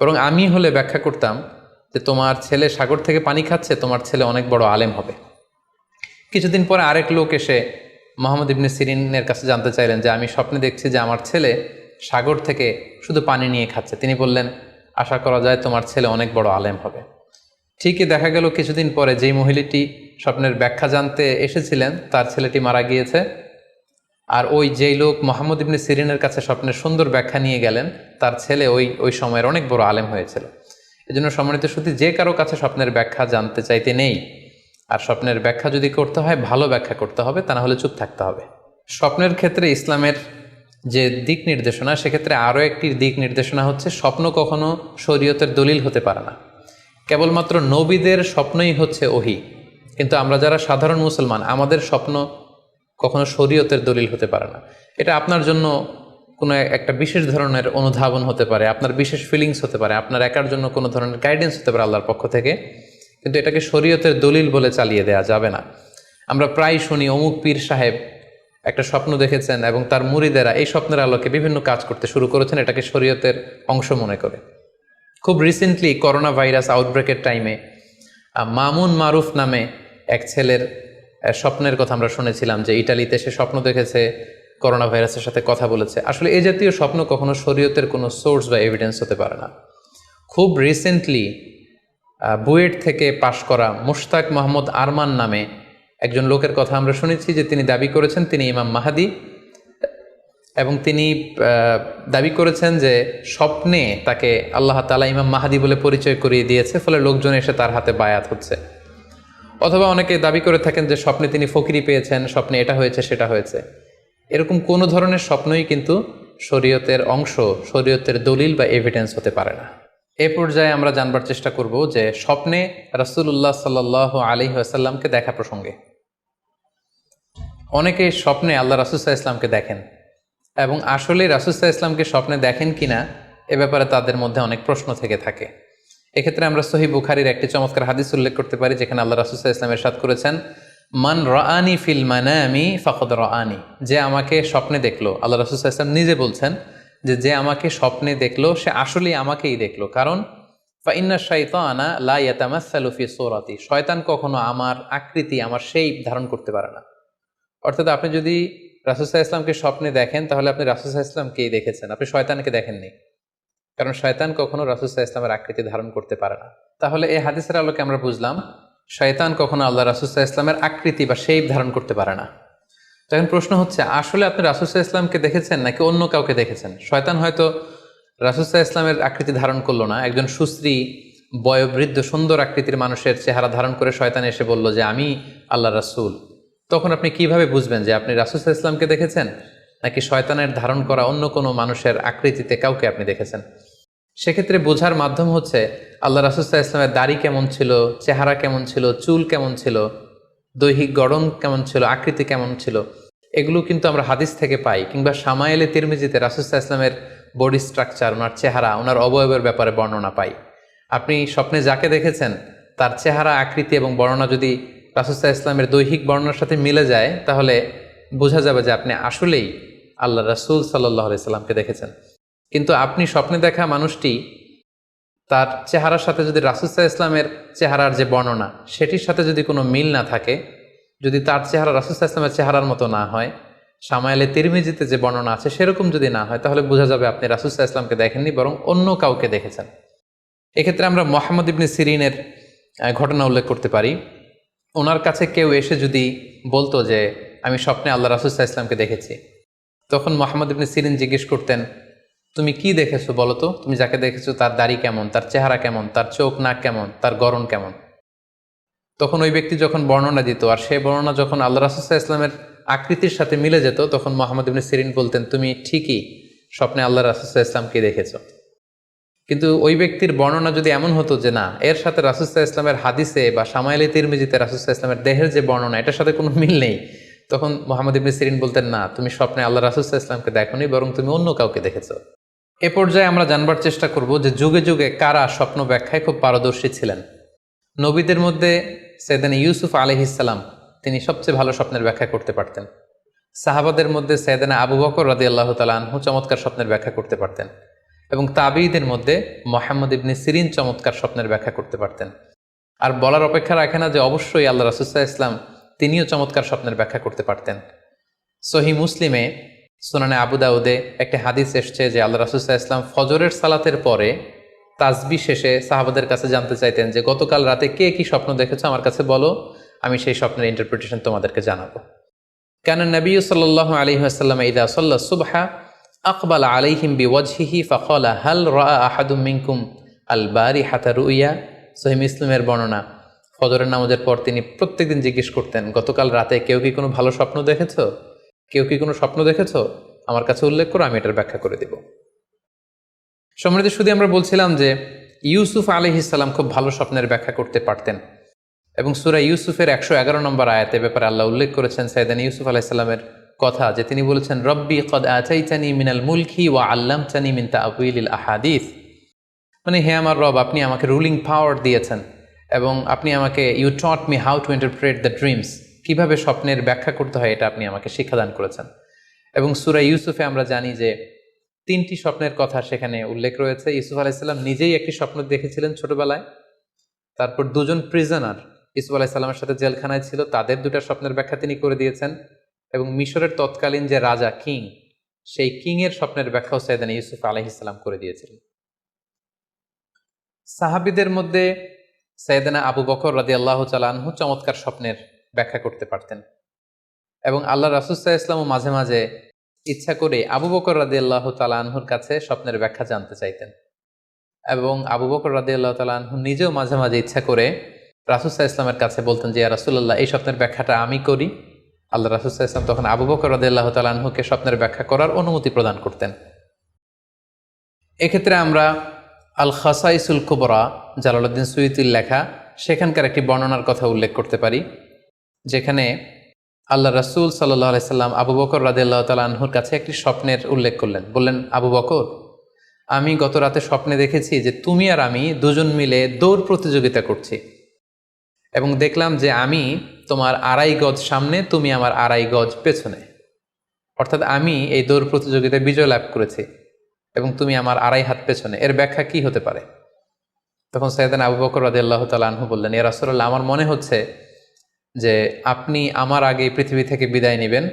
বরং আমি হলে ব্যাখ্যা করতাম যে তোমার ছেলে সাগর থেকে পানি খাচ্ছে, তোমার ছেলে অনেক বড় আলেম হবে। কিছুদিন পরে আরেক লোক এসে মুহাম্মদ ইবনে সিরিনের কাছে জানতে চাইলেন যে আমি স্বপ্নে দেখছি যে আমার ছেলে সাগর থেকে শুধু পানি নিয়ে খাচ্ছে। তিনি বললেন আশা করা যায় তোমার ছেলে অনেক বড় আলেম হবে। ঠিকই দেখা গেল কিছুদিন পরে যেই মহিলাটি স্বপ্নের ব্যাখ্যা জানতে এসেছিলেন তার ছেলেটি মারা গিয়েছে, আর ওই যেই লোক মুহাম্মদ ইবনে সিরিনের কাছে স্বপ্নের সুন্দর ব্যাখ্যা নিয়ে গেলেন তার ছেলে ওই সময়ের অনেক বড় আলেম হয়েছিল। এজন্য সম্মানিত শুধু যে কারো কাছে স্বপ্নের ব্যাখ্যা জানতে চাইতে নেই, আর স্বপ্নের ব্যাখ্যা যদি করতে হয় ভালো ব্যাখ্যা করতে হবে, তা না হলে চুপ থাকতে হবে। স্বপ্নের ক্ষেত্রে ইসলামের যে দিক নির্দেশনা, সেক্ষেত্রে আরও একটি দিক নির্দেশনা হচ্ছে স্বপ্ন কখনো শরীয়তের দলিল হতে পারে না। কেবলমাত্র নবীদের স্বপ্নই হচ্ছে ওহী, কিন্তু আমরা যারা সাধারণ মুসলমান আমাদের স্বপ্ন কখনো শরীয়তের দলিল হতে পারে না। এটা আপনার জন্য কোনো একটা বিশেষ ধরনের অনুধাবন হতে পারে, আপনার বিশেষ ফিলিংস হতে পারে, আপনার একার জন্য কোনো ধরনের গাইডেন্স হতে পারে আল্লাহর পক্ষ থেকে, কিন্তু এটাকে শরীয়তের দলিল বলে চালিয়ে দেওয়া যাবে না। আমরা প্রায় শুনি অমুক পীর সাহেব একটা স্বপ্ন দেখেছেন এবং তার মুরিদেরা এই স্বপ্নের আলোকে বিভিন্ন কাজ করতে শুরু করেছেন, এটাকে শরীয়তের অংশ মনে করে। খুব রিসেন্টলি করোনা ভাইরাস আউটব্রেকের টাইমে মামুন মারুফ নামে এক ছেলের স্বপ্নের কথা আমরা শুনেছিলাম যে ইটালিতে সে স্বপ্ন দেখেছে করোনা ভাইরাসের সাথে কথা বলেছে। আসলে এই জাতীয় স্বপ্ন কখনো শরীয়তের কোনো সোর্স বা এভিডেন্স হতে পারে না। খুব রিসেন্টলি বুয়েট থেকে পাশ করা মুশতাক মোহাম্মদ আরমান নামে একজন লোকের কথা আমরা শুনেছি যে তিনি দাবি করেছেন তিনি ইমাম মাহাদি, এবং তিনি দাবি করেছেন যে স্বপ্নে তাকে আল্লাহ তাআলা ইমাম মাহাদি বলে পরিচয় করিয়ে দিয়েছে, ফলে লোকজন এসে তার হাতে বায়াত হচ্ছে। অথবা অনেকে দাবি করে থাকেন যে স্বপ্নে তিনি ফকিরি পেয়েছেন, স্বপ্নে এটা হয়েছে সেটা হয়েছে। এরকম কোনো ধরনের স্বপ্নই কিন্তু শরীয়তের অংশ, শরীয়তের দলিল বা এভিডেন্স হতে পারে না। এ পর্যায়ে আমরা জানবার চেষ্টা করব যে স্বপ্নে রাসূলুল্লাহ সাল্লাল্লাহু আলাইহি ওয়াসাল্লামকে দেখা প্রসঙ্গে অনেকে স্বপ্নে আল্লাহ রাসূল সাল্লাল্লাহু আলাইহি ওয়াসাল্লামকে দেখেন, এবং আসলে রাসূল সাল্লাল্লাহু আলাইহি ওয়াসাল্লামকে স্বপ্নে দেখেন কিনা এ ব্যাপারে তাদের মধ্যে অনেক প্রশ্ন থেকে থাকে। এক্ষেত্রে আমরা সহিহ বুখারীর একটি চমৎকার হাদিস উল্লেখ করতে পারি, যেখানে আল্লাহ রাসূল সাল্লাল্লাহু আলাইহি ওয়াসাল্লাম ইরশাদ করেছেন, মান রাআনি ফিল মানামি ফাকাদ রাআনি, যে আমাকে স্বপ্নে দেখলো, আল্লাহ রাসূল সাল্লাল্লাহু আলাইহি ওয়াসাল্লাম নিজে বলছেন যে আমাকে স্বপ্নে দেখলো সে আসলেই আমাকেই দেখলো। কারণ ফাইন্না শাইতানা লা ইয়াতামাসসালু ফি সূরাতি, শয়তান কখনো আমার আকৃতি, আমার শেপ ধারণ করতে পারে না। অর্থাৎ আপনি যদি রাসূল সাল্লাল্লাহু আলাইহি ওয়াসাল্লামকে স্বপ্নে দেখেন তাহলে আপনি রাসূল সাল্লাল্লাহু আলাইহি ওয়াসাল্লামকেই দেখেছেন, আপনি শয়তানকে দেখেননি। কারণ শয়তান কখনো রাসূল সাল্লাল্লাহু আলাইহি ওয়াসাল্লামের আকৃতি ধারণ করতে পারে না। তাহলে এই হাদিসের আলোকে আমরা বুঝলাম শয়তান কখনো আল্লাহ রাসূল সাল্লাল্লাহু আলাইহি ওয়াসাল্লামের আকৃতি বা শেপ ধারণ করতে পারে না। তখন প্রশ্ন হচ্ছে আসলে আপনি রাসূল সাল্লাল্লাহু আলাইহি ওয়াসাল্লামকে দেখেছেন নাকি অন্য কাউকে দেখেছেন? শয়তান হয়তো রাসূল সাল্লাল্লাহু আলাইহি ওয়াসাল্লামের আকৃতি ধারণ করলো না, একজন সুশ্রী বয়োবৃদ্ধ সুন্দর আকৃতির মানুষের চেহারা ধারণ করে শয়তান এসে বলল যে আমি আল্লাহ রাসূল। তখন আপনি কিভাবে বুঝবেন যে আপনি রাসূল সাল্লাল্লাহু আলাইহি ওয়াসাল্লামকে দেখেছেন নাকি শয়তানের ধারণ করা অন্য কোনো মানুষের আকৃতিতে কাউকে আপনি দেখেছেন? সেক্ষেত্রে বোঝার মাধ্যম হচ্ছে আল্লাহ রাসূল সাল্লাল্লাহু আলাইহি ওয়াসাল্লামের দাড়ি কেমন ছিল, চেহারা কেমন ছিল, চুল কেমন ছিল, দৈহিক গড়ন কেমন ছিল, আকৃতি কেমন ছিল, এগুলো কিন্তু আমরা হাদিস থেকে পাই, কিংবা শামায়েলে তিরমিজিতে রাসূল সাল্লাল্লাহু আলাইহি ওয়াসাল্লামের বডি স্ট্রাকচার, ওনার চেহারা, ওনার অবয়বের ব্যাপারে বর্ণনা পাই। আপনি স্বপ্নে যাকে দেখেছেন তার চেহারা, আকৃতি এবং বর্ণনা যদি রাসূল সাল্লাল্লাহু আলাইহি ওয়াসাল্লামের দৈহিক বর্ণনার সাথে মিলে যায়, তাহলে বোঝা যাবে যে আপনি আসলেই আল্লাহ রাসূল সাল্লাল্লাহু আলাইহি সাল্লামকে দেখেছেন। কিন্তু আপনি স্বপ্নে দেখা মানুষটি, তার চেহারার সাথে যদি রাসূল সাল্লাল্লাহু আলাইহি ওয়াসাল্লামের চেহারার যে বর্ণনা সেটির সাথে যদি কোনো মিল না থাকে, যদি তার চেহারা রাসূল সাল্লাল্লাহু আলাইহি ওয়াসাল্লামের চেহারার মতো না হয়, শামায়েলে তিরমিজিতে যে বর্ণনা আছে সেরকম যদি না হয়, তাহলে বোঝা যাবে আপনি রাসূল সাল্লাল্লাহু আলাইহি ওয়াসাল্লামকে দেখেননি, বরং অন্য কাউকে দেখেছেন। এক্ষেত্রে আমরা মুহাম্মদ ইবনে সিরিনের ঘটনা উল্লেখ করতে পারি। ওনার কাছে কেউ এসে যদি বলতো যে আমি স্বপ্নে আল্লাহ রাসূল সাল্লাল্লাহু আলাইহি ওয়াসাল্লামকে দেখেছি, তখন মুহাম্মদ ইবনে সিরিন জিজ্ঞেস করতেন, তুমি কি দেখেছো বলো তো? তুমি যাকে দেখেছো তার দাড়ি কেমন, তার চেহারা কেমন, তার চোখ নাক কেমন, তার গড়ন কেমন? তখন ওই ব্যক্তি যখন বর্ণনা দিত, আর সেই বর্ণনা যখন আল্লাহ রাসূল সাল্লাল্লাহু আলাইহি ওয়াসাল্লামের আকৃতির সাথে মিলে যেত, তখন মুহাম্মদ ইবনে সিরিন বলতেন, তুমি ঠিকই স্বপ্নে আল্লাহ রাসূল সাল্লাল্লাহু আলাইহি ওয়াসাল্লামকে দেখেছো। কিন্তু ওই ব্যক্তির বর্ণনা যদি এমন হতো যে না, এর সাথে রাসূল সাল্লাল্লাহু আলাইহি ওয়াসাল্লামের হাদিসে বা শামায়েলে তিরমিজিতে রাসূল সাল্লাল্লাহু আলাইহি ওয়াসাল্লামের দেহের যে বর্ণনা, এটার সাথে কোনো মিল নেই, তখন মুহাম্মদ ইবনে সিরিন বলতেন, না, তুমি স্বপ্নে আল্লাহ রাসূল সাল্লাল্লাহু আলাইহি ওয়াসাল্লামকে দেখোনি, বরং তুমি অন্য কাউকে দেখেছো। এ পর্যায়ে আমরা জানবার চেষ্টা করব যে যুগে যুগে কারা স্বপ্ন ব্যাখ্যায় খুব পারদর্শী ছিলেন। নবীদের মধ্যে সাইয়েদনা ইউসুফ আলাইহিস সালাম, তিনি সবচেয়ে ভালো স্বপ্নের ব্যাখ্যা করতে পারতেন। সাহাবাদের মধ্যে সাইয়েদনা আবু বকর রাদিয়াল্লাহু তাআলা আনহু চমৎকার স্বপ্নের ব্যাখ্যা করতে পারতেন, এবং তাবিঈদের মধ্যে মুহাম্মদ ইবনে সিরিন চমৎকার স্বপ্নের ব্যাখ্যা করতে পারতেন। আর বলার অপেক্ষা রাখে না যে অবশ্যই আল্লাহ রাসূল সাল্লাল্লাহু আলাইহি ওয়াসাল্লাম তিনিও চমৎকার স্বপ্নের ব্যাখ্যা করতে পারতেন। সহিহ মুসলিমে, সুনানে আবু দাউদে একটি হাদিস এসছে যে আল্লাহ রাসূল সাল্লাল্লাহু আলাইহি ওয়াসাল্লাম ফজরের সালাতের পরে তাসবিহ শেষে সাহাবাদের কাছে জানতে চাইতেন যে গতকাল রাতে কে কি স্বপ্ন দেখেছো আমার কাছে বলো, আমি সেই স্বপ্নের ইন্টারপ্রিটেশন তোমাদেরকে জানাবো। কানা নবী সাল্লাল্লাহু আলাইহি ওয়াসাল্লাম ইযা সাল্লা সুবহা আকবালা আলাইহিম বিওয়াজহিহি ফাকালা হাল রাআ আহাদুম মিনকুম আল বারিহাতা রুইয়া। সহিহ মুসলিমের বর্ণনা, ফজরের নামাজের পর তিনি প্রত্যেকদিন জিজ্ঞেস করতেন, গতকাল রাতে কেউ কি কোনো ভালো স্বপ্ন দেখেছো? কেউ কি কোনো স্বপ্ন দেখেছো? আমার কাছে উল্লেখ করো, আমি এটার ব্যাখ্যা করে দেব। সম্মানিত সুধী, আমরা বলছিলাম যে ইউসুফ আলাইহিস সালাম খুব ভালো স্বপ্নের ব্যাখ্যা করতে পারতেন, এবং সূরা ইউসুফের 111 নম্বর আয়াতে ব্যাপারে আল্লাহ উল্লেখ করেছেন সাইয়েদনা ইউসুফ আলাইহিস সালামের কথা, যে তিনি বলেছেন, রব্বি কদ আতাইতানি মিনাল মুলকি ওয়া আল্লামতানি মিন তা'ওয়িলিল আহাদিস। মানে, হে আমার রব, আপনি আমাকে রুলিং পাওয়ার দিয়েছেন এবং আপনি আমাকে you taught me how to interpret the dreams, কিভাবে স্বপ্নের ব্যাখ্যা করতে হয় এটা আপনি আমাকে শিক্ষাদান করেছেন। এবং সূরা ইউসুফে আমরা জানি যে 3টি স্বপ্নের কথা সেখানে উল্লেখ রয়েছে। ইউসুফ আলাইহিস সালাম নিজেই একটি স্বপ্ন দেখেছিলেন ছোটবেলায়, তারপর দুজন প্রিজনার ইউসুফ আলাইহিস সালামের সাথে জেলখানায় ছিল, তাদের 2টা স্বপ্নের ব্যাখ্যা তিনি করে দিয়েছেন, এবং মিশরের তৎকালীন যে রাজা কিং, সেই কিংয়ের স্বপ্নের ব্যাখ্যাও সাইয়েদনা ইউসুফ আলাইহিস সালাম করে দিয়েছিলেন। সাহাবীদের মধ্যে সাইয়েদনা আবু বকর রাদিয়াল্লাহু তাআলা আনহু চমৎকার স্বপ্নের ব্যাখ্যা করতে পারতেন, এবং আল্লাহ রাসূল সাল্লাল্লাহু আলাইহি ওয়াসাল্লাম মাঝে মাঝে ইচ্ছা করে আবু বকর রাদিয়াল্লাহু তাআলা আনহুর কাছে স্বপ্নের ব্যাখ্যা জানতে চাইতেন, এবং আবু বকর রাদিয়াল্লাহু তাআলা আনহু নিজেও মাঝে মাঝে ইচ্ছা করে রাসূল সাল্লাল্লাহু আলাইহি ওয়াসাল্লামের কাছে বলতেন যে, ইয়া রাসূলুল্লাহ, এই স্বপ্নের ব্যাখ্যাটা আমি করি। আল্লাহ রাসূল সাল্লাল্লাহু আলাইহি ওয়াসাল্লাম তখন আবু বকর রাদিয়াল্লাহু তাআলা আনহুকে স্বপ্নের ব্যাখ্যা করার অনুমতি প্রদান করতেন। এক্ষেত্রে আমরা আল খাসাইসুল কুবরা, জালালউদ্দিন সুয়ুতির লেখা, সেখানকার একটি বর্ণনার কথা উল্লেখ করতে পারি, যেখানে আল্লাহ রাসূল সাল্লাল্লাহু আলাইহি সাল্লাম আবু বকর রাদিয়াল্লাহু তাআলা আনহুর কাছে একটি স্বপ্নের উল্লেখ করলেন। বললেন, আবু বকর, আমি গত রাতে স্বপ্নে দেখেছি যে তুমি আর আমি দুজন মিলে দৌড় প্রতিযোগিতা করছি, এবং দেখলাম যে আমি তোমার 2.5 গজ সামনে, তুমি আমার 2.5 গজ পেছনে, অর্থাৎ আমি এই দৌড় প্রতিযোগিতায় বিজয় লাভ করেছি এবং তুমি আমার 2.5 হাত পেছনে। এর ব্যাখ্যা কি হতে পারে? তখন সাইয়েদনা আবু বকর রাদিয়াল্লাহু তাআলা আনহু বললেন, ইয়া রাসূলুল্লাহ, আমার মনে হচ্ছে যে আপনি আমার আগে পৃথিবী থেকে বিদায় নেবেন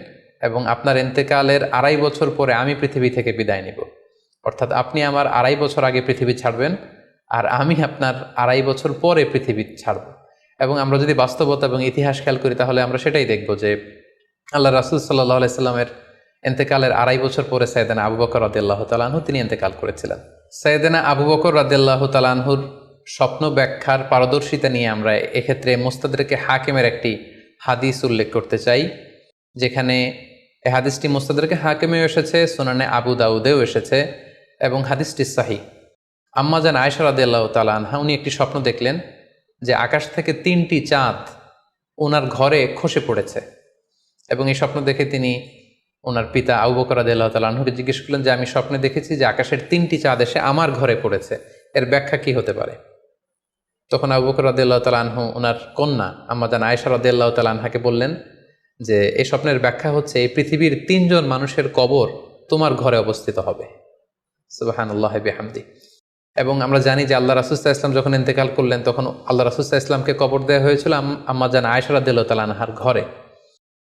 এবং আপনার ইন্তেকালের 2.5 বছর পরে আমি পৃথিবী থেকে বিদায় নিব। অর্থাৎ আপনি আমার 2.5 বছর আগে পৃথিবী ছাড়বেন আর আমি আপনার 2.5 বছর পরে পৃথিবী ছাড়ব। এবং আমরা যদি বাস্তবতা এবং ইতিহাস খেয়াল করি তাহলে আমরা সেটাই দেখব যে আল্লাহ রাসূল সাল্লাল্লাহু আলাইহি সাল্লামের ইন্তেকালের 2.5 বছর পরে সাইয়েদনা আবু বকর রাদিয়াল্লাহু তাআলা আনহু তিনি ইন্তেকাল করেছিলেন। সাইয়েদনা আবু বকর রাদিয়াল্লাহু তাআলা আনহুর স্বপ্ন ব্যাখ্যার পারদর্শিতা নিয়ে আমরা এক্ষেত্রে মুস্তাদরেকে হাকিমের একটি হাদিস উল্লেখ করতে চাই, যেখানে এই হাদিসটি মুস্তাদরেকে হাকিমেও এসেছে, সুনানে আবু দাউদেও এসেছে, এবং হাদিসটি সহিহ। আম্মা জান আয়েশা রাদিয়াল্লাহু তাআলা আনহা, উনি একটি স্বপ্ন দেখলেন যে আকাশ থেকে 3টি চাঁদ ওনার ঘরে খসে পড়েছে, এবং এই স্বপ্ন দেখে তিনি ওনার পিতা আবু বকর রাদিয়াল্লাহু তাআলা আনহুকে জিজ্ঞেস করলেন যে আমি স্বপ্নে দেখেছি যে আকাশের 3টি চাঁদ এসে আমার ঘরে পড়েছে, এর ব্যাখ্যা কি হতে পারে? তখন আবু বকর রাদিয়াল্লাহু তাআলা আনহু ওনার কন্যা আম্মাজান আয়েশা রাদিয়াল্লাহু তাআলা আনহাকে বললেন যে এই স্বপ্নের ব্যাখ্যা হচ্ছে এই পৃথিবীর 3 জন মানুষের কবর তোমার ঘরে অবস্থিত হবে। সুবহানাল্লাহি বিহামদি। এবং আমরা জানি যে আল্লাহ রাসূল সাল্লাল্লাহু আলাইহি ওয়াসাল্লাম যখন ইন্তেকাল করলেন তখন আল্লাহ রাসূল সাল্লাল্লাহু আলাইহি ওয়াসাল্লামকে কবর দেওয়া হয়েছিল আম্মাজান আয়েশা রাদিয়াল্লাহু তাআলা আনহার ঘরে।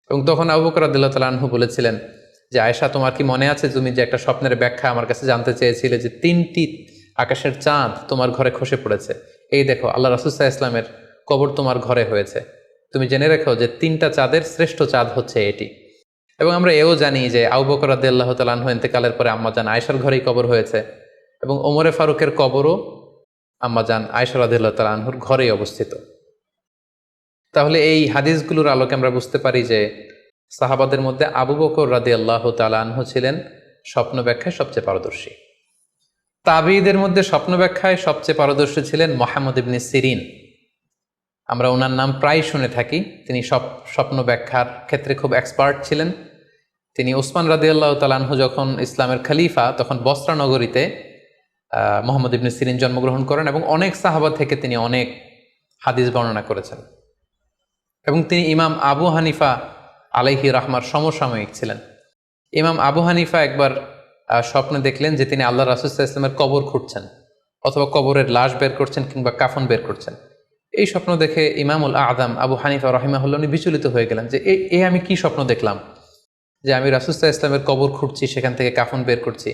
এবং তখন আবু বকর রাদিয়াল্লাহু তাআলা আনহু বলেছিলেন যে আয়েশা, তোমার কি মনে আছে তুমি যে একটা স্বপ্নের ব্যাখ্যা আমার কাছে জানতে চেয়েছিলে যে 3টি আকাশের চাঁদ তোমার ঘরে খসে পড়েছে, এই দেখো আল্লাহ রাসূল সাল্লাল্লাহু আলাইহি ওয়াসাল্লামের কবর তোমার ঘরে হয়েছে, তুমি জেনে রেখো যে 3টা চাঁদের শ্রেষ্ঠ চাঁদ হচ্ছে এটি। এবং আমরা এও জানি যে আবু বকর রাদিয়াল্লাহু তাআলা আনহু ইন্তেকালের পরে আম্মাজান আয়েশার ঘরেই কবর হয়েছে এবং ওমরে ফারুকের কবরও আম্মাজান আয়েশা রাদিয়াল্লাহু তাআলা আনহুর ঘরেই অবস্থিত। তাহলে এই হাদিসগুলোর আলোকে আমরা বুঝতে পারি যে সাহাবাদের মধ্যে আবু বকর রাদিয়াল্লাহু তাআলা আনহু ছিলেন স্বপ্ন ব্যাখ্যায় সবচেয়ে পারদর্শী। তাবিঈদের মধ্যে স্বপ্ন ব্যাখ্যায় সবচেয়ে পারদর্শী ছিলেন মুহাম্মদ ইবনে সিরিন। আমরা ওনার নাম প্রায় শুনে থাকি। তিনি স্বপ্ন ব্যাখ্যার ক্ষেত্রে খুব এক্সপার্ট ছিলেন। তিনি ওসমান রাদিয়াল্লাহু তাআলা আনহু যখন ইসলামের খলিফা তখন বসরা নগরীতে মুহাম্মদ ইবনে সিরিন জন্মগ্রহণ করেন এবং অনেক সাহাবা থেকে তিনি অনেক হাদিস বর্ণনা করেছেন। এবং তিনি ইমাম আবু হানিফা আলাইহি রাহমার সমসাময়িক ছিলেন। ইমাম আবু হানিফা একবার স্বপ্নে দেখলেন যে তিনি আল্লাহ রাসূল সাল্লাল্লাহু আলাইহি ওয়াসাল্লামের কবর খুঁড়ছেন অথবা কবরের লাশ বের করছেন কিংবা কাফন বের করছেন। এই স্বপ্ন দেখে ইমামুল আযম আবু হানিফা রাহিমাহুল্লাহ উনি বিচলিত হয়ে গেলেন যে এ আমি কি স্বপ্ন দেখলাম যে আমি রাসূল সাল্লাল্লাহু আলাইহি ওয়াসাল্লামের কবর খুঁড়ছি, সেখান থেকে কাফন বের করছি।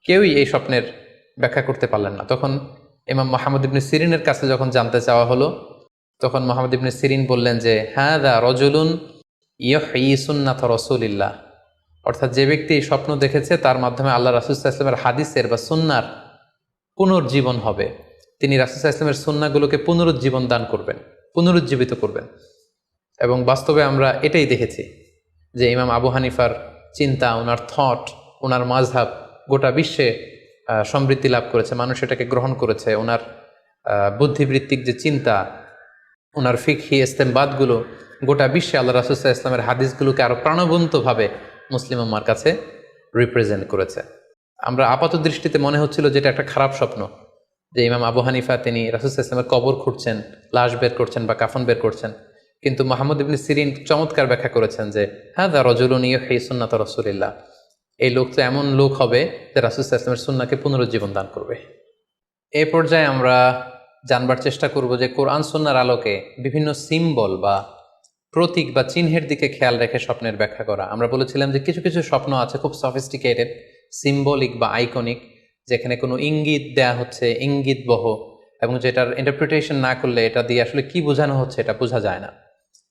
কেউই এই স্বপ্নের ব্যাখ্যা করতে পারলেন না। তখন ইমাম মুহাম্মদ ইবনে সিরিনের কাছে যখন জানতে চাওয়া হলো তখন মুহাম্মদ ইবনে সিরিন বললেন যে হাযা রাজুলুন ইউহয়ি সুন্নাত রাসূলিল্লাহ, অর্থাৎ যে ব্যক্তি এই স্বপ্ন দেখেছে তার মাধ্যমে আল্লাহ রাসূল সাল্লাল্লাহু আলাইহি ওয়াসাল্লামের হাদিসের বা সুন্নাহর পুনর্জীবন হবে। তিনি রাসূল সাল্লাল্লাহু আলাইহি ওয়াসাল্লামের সুন্নাহগুলোকে পুনরুজ্জীবন দান করবেন, পুনরুজ্জীবিত করবেন। এবং বাস্তবে আমরা এটাই দেখেছি যে ইমাম আবু হানিফার চিন্তা, ওনার থট, ওনার মাযহাব গোটা বিশ্বে সমৃদ্ধি লাভ করেছে, মানুষ এটাকে গ্রহণ করেছে। ওনার বুদ্ধিবৃত্তিক যে চিন্তা, ওনার ফিকহি ইস্তেমবাদগুলো গোটা বিশ্বে আল্লাহ রাসূল সাল্লাল্লাহু আলাইহি ওয়াসাল্লামের হাদিসগুলোকে আরও প্রাণবন্তভাবে মুসলিম উম্মার কাছে রিপ্রেজেন্ট করেছে। আমরা আপাত দৃষ্টিতে মনে হচ্ছিল যে এটা একটা খারাপ স্বপ্ন, যে ইমাম আবু হানিফা তিনি রাসূল সাল্লাল্লাহু আলাইহি ওয়াসাল্লামের কবর খুঁড়ছেন, লাশ বের করছেন বা কাফন বের করছেন। কিন্তু মুহাম্মদ ইবনে সিরিন চমৎকার ব্যাখ্যা করেছেন যে হাযা রাজুলুন ইউহয়ি সুন্নাত রাসূলিল্লাহ, এই লোক তো এমন লোক হবে যে রাসূল সাল্লাল্লাহু আলাইহি ওয়াসাল্লামের সুন্নাহকে পুনরুজ্জীবন দান করবে। এই পর্যায়ে আমরা জানবার চেষ্টা করব যে কোরআন সুন্নাহর আলোকে বিভিন্ন সিম্বল বা প্রতীক বা চিহ্নের দিকে খেয়াল রেখে স্বপ্নের ব্যাখ্যা করা। আমরা বলেছিলাম যে কিছু কিছু স্বপ্ন আছে খুব সফিস্টিকেটেড, সিম্বলিক বা আইকনিক, যেখানে কোনো ইঙ্গিত দেয়া হচ্ছে, ইঙ্গিতবহ, এবং যেটার ইন্টারপ্রিটেশন না করলে এটা দিয়ে আসলে কি বোঝানো হচ্ছে এটা বোঝা যায় না।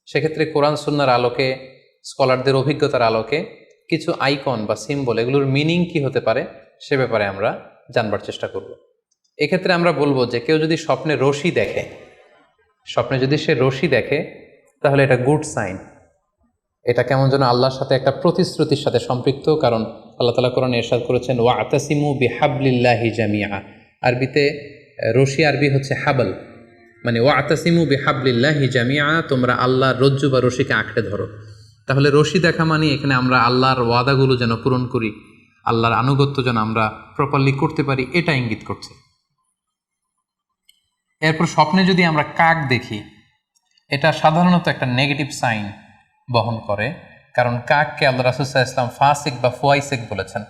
সেক্ষেত্রে কোরআন সুন্নাহর আলোকে, স্কলারদের অভিজ্ঞতার আলোকে কিছু আইকন বা সিম্বল, এগুলোর মিনিং কি হতে পারে সে ব্যাপারে আমরা জানবার চেষ্টা করব। এক্ষেত্রে আমরা বলবো যে কেউ যদি স্বপ্নে রশি দেখে, স্বপ্নে যদি সে রশি দেখে তাহলে এটা গুড সাইন। এটা কেমন যেন আল্লাহর সাথে একটা প্রতিশ্রুতির সাথে সম্পৃক্ত, কারণ আল্লাহ তাআলা কোরআনে ইরশাদ করেছেন ওয়াতাসিমু বিহাবলিল্লাহি জামিআ। আরবিতে রশি আরবি হচ্ছে হাবল, মানে ওয়াতাসিমু বিহাবলিল্লাহি জামিআ, তোমরা আল্লাহর রজ্জু বা রশিকে আঁকড়ে ধরো। তাহলে রশি দেখা মানে এখানে আমরা আল্লাহর ওয়াদাগুলো যেন পূরণ করি, আল্লাহর আনুগত্য যেন আমরা প্রপারলি করতে পারি, এটা ইঙ্গিত করছে। এরপর স্বপ্নে যদি আমরা কাক দেখি, এটা সাধারণত একটা নেগেটিভ সাইন বহন করে, কারণ কাককে আল্লাহ রাসূল সাল্লাল্লাহু আলাইহি ওয়াসাল্লাম ফাসিক বা ফুয়াইসিক বলেছেন।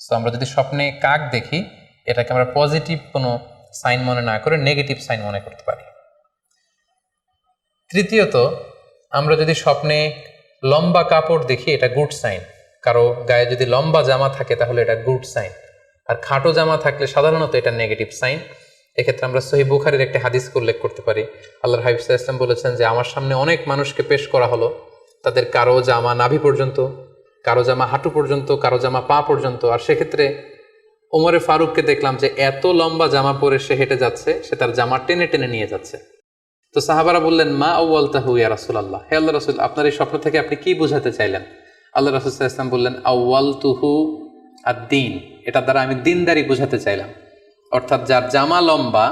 সো আমরা যদি স্বপ্নে কাক দেখি এটাকে আমরা পজিটিভ কোনো সাইন মনে না করে নেগেটিভ সাইন মনে করতে পারি। তৃতীয়ত, আমরা যদি স্বপ্নে লম্বা কাপড় দেখি এটা গুড সাইন। কারো গায়ে যদি লম্বা জামা থাকে তাহলে এটা গুড সাইন, আর খাটো জামা থাকলে সাধারণত এটা নেগেটিভ সাইন। এক্ষেত্রে আমরা সহিহ বুখারীর একটি হাদিসকে উল্লেখ করতে পারি। আল্লাহর হাবিব সাল্লাল্লাহু আলাইহি ওয়াসাল্লাম বলেছেন যে আমার সামনে অনেক মানুষকে পেশ করা হলো, তাদের কারো জামা নাভি পর্যন্ত, কারো জামা হাঁটু পর্যন্ত, কারো জামা পা পর্যন্ত। আর সেক্ষেত্রে ওমরে ফারুককে দেখলাম যে এত লম্বা জামা পরে সে হেঁটে যাচ্ছে, সে তার জামা টেনে টেনে নিয়ে যাচ্ছে। তো সাহাবারা বললেন মা আউয়ালতাহু ইয়া রাসূলুল্লাহ, হে আল্লাহর রাসূল, আপনার এই স্বপ্ন থেকে আপনি কি বোঝাতে চাইলেন? আল্লাহ রাসূল সাল্লাল্লাহু আলাইহি ওয়াসাল্লাম বললেন আউয়ালতুহু আদ-দীন, এটা দ্বারা আমি দিনদারি বোঝাতে চাইলাম। অর্থাৎ যার জামা লম্বা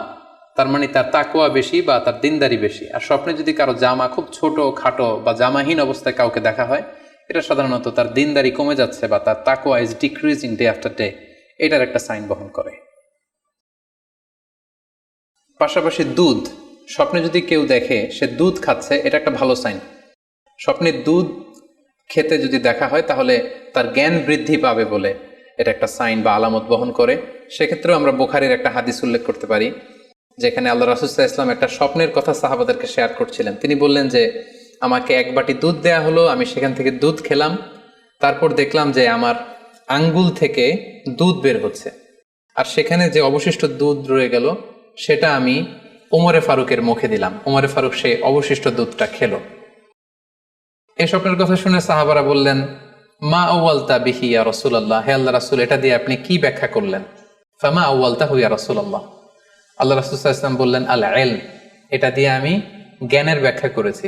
তার মানে তার তাকওয়া বেশি বা তার দিনদারি বেশি। আর স্বপ্নে যদি কারো জামা খুব ছোট খাটো বা জামাহীন অবস্থায় কাউকে দেখা হয়, এটা সাধারণত তার দিনদারি কমে যাচ্ছে বা তার তাকওয়া is decreasing day after day, এটার একটা সাইন বহন করে। পাশাপাশি দুধ, স্বপ্নে যদি কেউ দেখে সে দুধ খাচ্ছে, এটা একটা ভালো সাইন। স্বপ্নে দুধ খেতে যদি দেখা হয় তাহলে তার জ্ঞান বৃদ্ধি পাবে বলে এটা একটা সাইন বা আলামত বহন করে। সেক্ষেত্রেও আমরা বুখারীর একটা হাদিস উল্লেখ করতে পারি, যেখানে আল্লাহ রাসূল সাল্লাল্লাহু আলাইহি ওয়াসাল্লাম একটা স্বপ্নের কথা সাহাবাদেরকে শেয়ার করছিলেন। তিনি বললেন যে আমাকে এক বাটি দুধ দেয়া হলো, আমি সেখান থেকে দুধ খেলাম, তারপর দেখলাম যে আমার আঙ্গুল থেকে দুধ বের হচ্ছে, আর সেখানে যে অবশিষ্ট দুধ রয়ে গেল সেটা আমি ওমরে ফারুকের মুখে দিলাম। ওমরে ফারুক সেই অবশিষ্ট দুধটা খেলো। এই স্বপ্নের কথা শুনে সাহাবারা বললেন, মা আউয়ালতা বিহি ইয়া রাসূলুল্লাহ, হে আল্লাহ রাসূল, এটা দিয়ে আপনি কি ব্যাখ্যা করলেন? ফামা আউয়ালতাহু ইয়া রাসূলুল্লাহ, আল্লাহ রাসূল সাল্লাল্লাহু আলাইহি ওয়াসাল্লাম বললেন, আল ইলম, এটা দিয়ে আমি জ্ঞানের ব্যাখ্যা করেছি।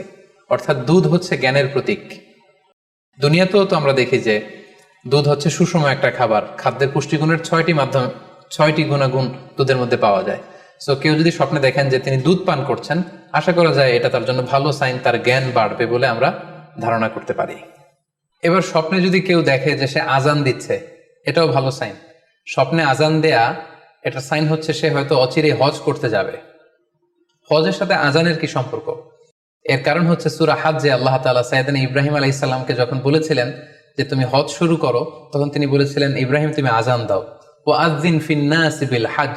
অর্থাৎ দুধ হচ্ছে জ্ঞানের প্রতীক। দুনিয়াতেও তো আমরা দেখি যে দুধ হচ্ছে সুষম একটা খাবার, খাদ্যের পুষ্টিগুণের 6টি গুণাগুণ দুধের মধ্যে পাওয়া যায়। সো কেউ যদি স্বপ্নে দেখেন যে তিনি দুধ পান করছেন, আশা করা যায় এটা তার জন্য ভালো সাইন, তার জ্ঞান বাড়বে বলে আমরা ধারণা করতে পারি। এবার স্বপ্নে যদি কেউ দেখে যে সে আজান দিচ্ছে, এটাও ভালো সাইন। স্বপ্নে আজান দেয়া এটা সাইন হচ্ছে সে হয়তো অচিরে হজ করতে যাবে। হজের সাথে আজানের কি সম্পর্ক? এর কারণ হচ্ছে সূরা হজ্জে আল্লাহ তাআলা সাইয়েদনা ইব্রাহিম আলাইহিস সালামকে যখন বলেছিলেন যে তুমি হজ শুরু করো, তখন তিনি বলেছিলেন, ইব্রাহিম তুমি আজান দাও, ওয়া আযযিন ফিন নাসি বিল হজ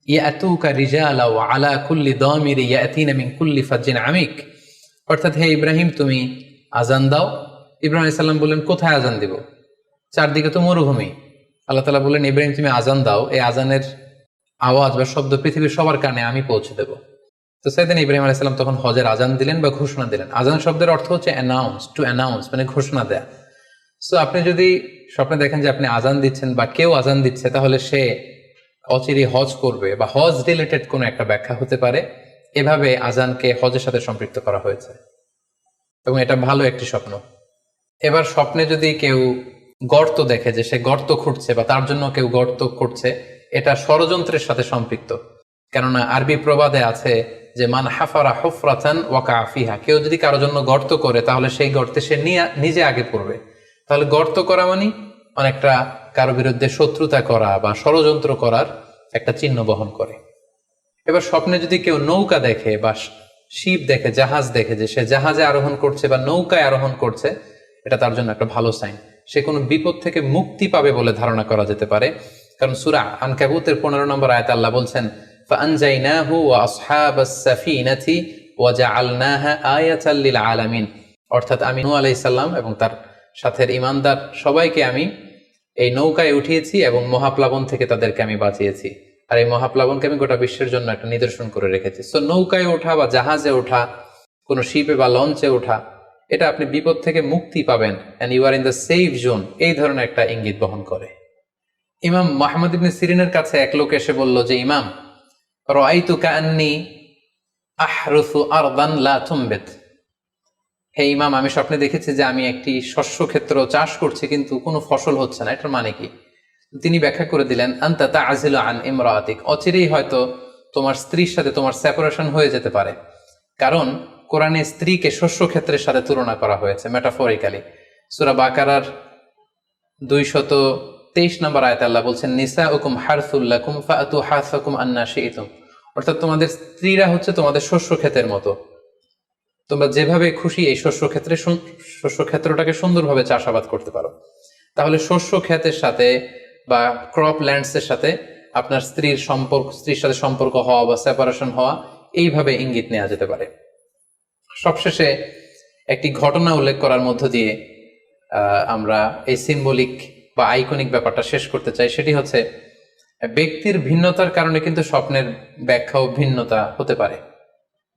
ইয়াতুকা রিজালা ওয়া আলা কুল্লি দামিরি ইয়াতিনা মিন কুল্লি ফাজ্জিন আমিক। অর্থাৎ হে ইব্রাহিম তুমি আজান দাও। ইব্রাহিম আলাইহিস সালাম বললেন, কোথায় আজান দিব? চারদিকে তো মরুভূমি। আল্লাহ তাআলা বললেন, ইব্রাহিম তুমি আজান দাও, এই আজানের আওয়াজ বা শব্দ পৃথিবীর সবার কানে আমি পৌঁছে দেব। তো সাইয়েদনা ইব্রাহিম আলাইহিস সালাম তখন হজের আজান দিলেন বা ঘোষণা দিলেন। আজান শব্দের অর্থ হচ্ছে অ্যানাউন্স, টু অ্যানাউন্স, মানে ঘোষণা দেয়া। সো আপনি যদি স্বপ্নে দেখেন যে আপনি আজান দিচ্ছেন বা কেউ আজান দিচ্ছে, তাহলে সে অচিরে হজ করবে বা হজ রিলেটেড কোনো একটা ব্যাখ্যা হতে পারে। এভাবে আজানকে হজের সাথে সম্পৃক্ত করা হয়েছে এবং এটা ভালো একটি স্বপ্ন। এবার স্বপ্নে যদি কেউ গর্ত দেখে যে সে গর্ত খুঁড়ছে বা তার জন্য কেউ গর্ত করছে, এটা ষড়যন্ত্রের সাথে সম্পৃক্ত। কেননা আরবি প্রবাদে আছে যে মান হাফারা হুফরাতান ওয়াকা ফিহা, কেউ যদি কারো জন্য গর্ত করে তাহলে সেই গর্তে সে নিজে আগে পড়বে। তাহলে গর্ত করা মানে অনেকটা কারো বিরুদ্ধে শত্রুতা করা বা ষড়যন্ত্র করার একটা চিহ্ন বহন করে। এবার স্বপ্নে যদি কেউ নৌকা দেখে বা শিপ দেখে, জাহাজ দেখে যে সে জাহাজে আরোহণ করছে বা নৌকায় আরোহণ করছে, এটা তার জন্য একটা ভালো সাইন। সে কোনো বিপদ থেকে মুক্তি পাবে বলে ধারণা করা যেতে পারে। কারণ সূরা আনকাবুতের 15 নম্বর আয়াতে আল্লাহ বলছেন, ফাআনজাইনাহু ওয়া আসহাবাস সাফিনাতি ওয়া জাআলনাহা আয়াতাল লিল আলামিন। অর্থাৎ আমি নূহ আলাইহিস সালাম এবং তার সাথের ঈমানদার সবাইকে আমি এই নৌকায় উঠিয়েছি এবং মহাপ্লাবন থেকে তাদেরকে আমি বাঁচিয়েছি। আর এই মহাপ্লাবনকে আমি গোটা বিশ্বের জন্য একটা নিদর্শন করে রেখেছি। সো নৌকায় ওঠা বা জাহাজে ওঠা, কোনো শিপে বা লঞ্চে ওঠা, এটা আপনি বিপদ থেকে মুক্তি পাবেন, and you are in the safe zone, এই ধরনের একটা ইঙ্গিত বহন করে। ইমাম মুহাম্মদ ইবনে সিরিনের কাছে এক লোক এসে বলল যে, ইমাম, রাআইতু কাআন্নী আহরুসু আরদান লা তুমবিত, হে ইমাম, আমি স্বপ্নে দেখেছি যে আমি একটি শস্য ক্ষেত্র চাষ করছি কিন্তু কোনো ফসল হচ্ছে না, এটার মানে কি? তিনি ব্যাখ্যা করে দিলেন, আনতা তা'জিলু আন ইমরাআতিক, অচিরেই হয়তো তোমার স্ত্রীর সাথে তোমার সেপারেশন হয়ে যেতে পারে। কারণ কোরআনে স্ত্রীকে শস্য ক্ষেত্রের সাথে তুলনা করা হয়েছে মেটাফরিক্যালি। সূরা বাকারার 223 নম্বর আয়াতে আল্লাহ বলছেন, নিসাউকুম হারসুল লাকুম ফাআতু হারসাকুম আন্না শি'তুম। অর্থাৎ তোমাদের স্ত্রীরা হচ্ছে তোমাদের শস্য ক্ষেতের মতো, তোমরা যেভাবে খুশি এই শস্য ক্ষেত্রটাকে সুন্দরভাবে চাষাবাদ করতে পারো। তাহলে শস্য ক্ষেতের সাথে বা ক্রপ ল্যান্ডসের সাথে আপনার স্ত্রীর সাথে সম্পর্ক হওয়া বা সেপারেশন হওয়া, এইভাবে ইঙ্গিত নেওয়া যেতে পারে। সবশেষে একটি ঘটনা উল্লেখ করার মধ্য দিয়ে আমরা এই সিম্বলিক বা আইকনিক ব্যাপারটা শেষ করতে চাই। সেটি হচ্ছে, ব্যক্তির ভিন্নতার কারণে কিন্তু স্বপ্নের ব্যাখ্যাও ভিন্নতা হতে পারে।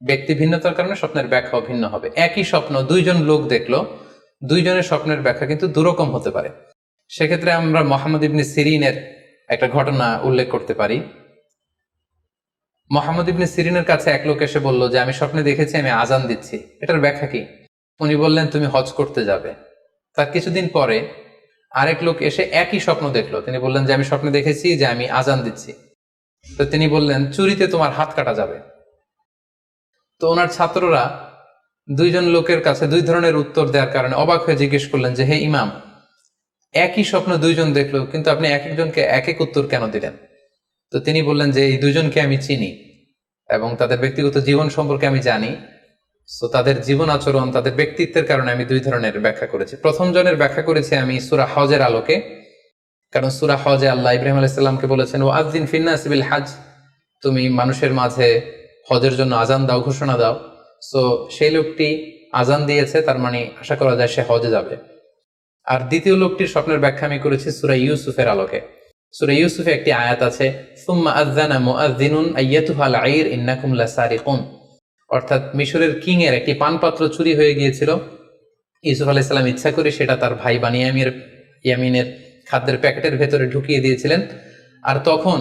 ব্যক্তি ভিন্নতার কারণে স্বপ্নের ব্যাখ্যাও ভিন্ন হবে। একই স্বপ্ন দুইজন লোক দেখলো, দুইজনের স্বপ্নের ব্যাখ্যা কিন্তু দুরকম হতে পারে। সেক্ষেত্রে আমরা মুহাম্মদ ইবনে সিরিনের একটা ঘটনা উল্লেখ করতে পারি। মুহাম্মদ ইবনে সিরিনের কাছে এক লোক এসে বলল যে, আমি স্বপ্নে দেখেছি আমি আজান দিচ্ছি, এটার ব্যাখ্যা কি? উনি বললেন, তুমি হজ করতে যাবে। তার কিছুদিন পরে আরেক লোক এসে একই স্বপ্ন দেখলো। তিনি বললেন যে, আমি স্বপ্নে দেখেছি যে আমি আজান দিচ্ছি। তো তিনি বললেন, চুরিতে তোমার হাত কাটা যাবে। তো ওনার ছাত্ররা দুইজন লোকের কাছে দুই ধরনের উত্তর দেওয়ার কারণে অবাক হয়ে জিজ্ঞেস করলেন যে, হে ইমাম, একই স্বপ্ন দুইজন দেখলো কিন্তু আপনি এক একজনকে এক এক উত্তর কেন দিলেন? তো তিনি বললেন যে, এই দুইজনকে আমি চিনি এবং তাদের ব্যক্তিগত জীবন সম্পর্কে আমি জানি। সো তাদের জীবন আচরণ, তাদের ব্যক্তিত্বের কারণে আমি দুই ধরনের ব্যাখ্যা করেছি। প্রথম জনের ব্যাখ্যা করেছি আমি সূরা হজের আলোকে, কারণ সূরা হজে আল্লাহ ইব্রাহিম আলাইহিস সালামকে বলেছেন ওয়াজ্জিন ফিন্নাস বিল হজ, তুমি মানুষের মাঝে হজের জন্য আজান দাও, ঘোষণা দাও। সো সেই লোকটি আজান দিয়েছে, তার মানে আশা করা যায় সে হজে যাবে। আর দ্বিতীয় লোকটির স্বপ্নের ব্যাখ্যা আমি করেছি সূরা ইউসুফের আলোকে। সূরা ইউসুফে একটি আয়াত আছে সুম্মা আযানা মুআযযিনুন আইয়াতুহাল আইর ইন্নাকুম লাসারিকুন, অর্থাৎ মিশরের কিং এর একটি পানপাত্র চুরি হয়ে গিয়েছিল। ইউসুফ আলাইহিস সালাম ইচ্ছা করে সেটা তার ভাই ইয়ামিনের খাদ্যের প্যাকেটের ভেতরে ঢুকিয়ে দিয়েছিলেন। আর তখন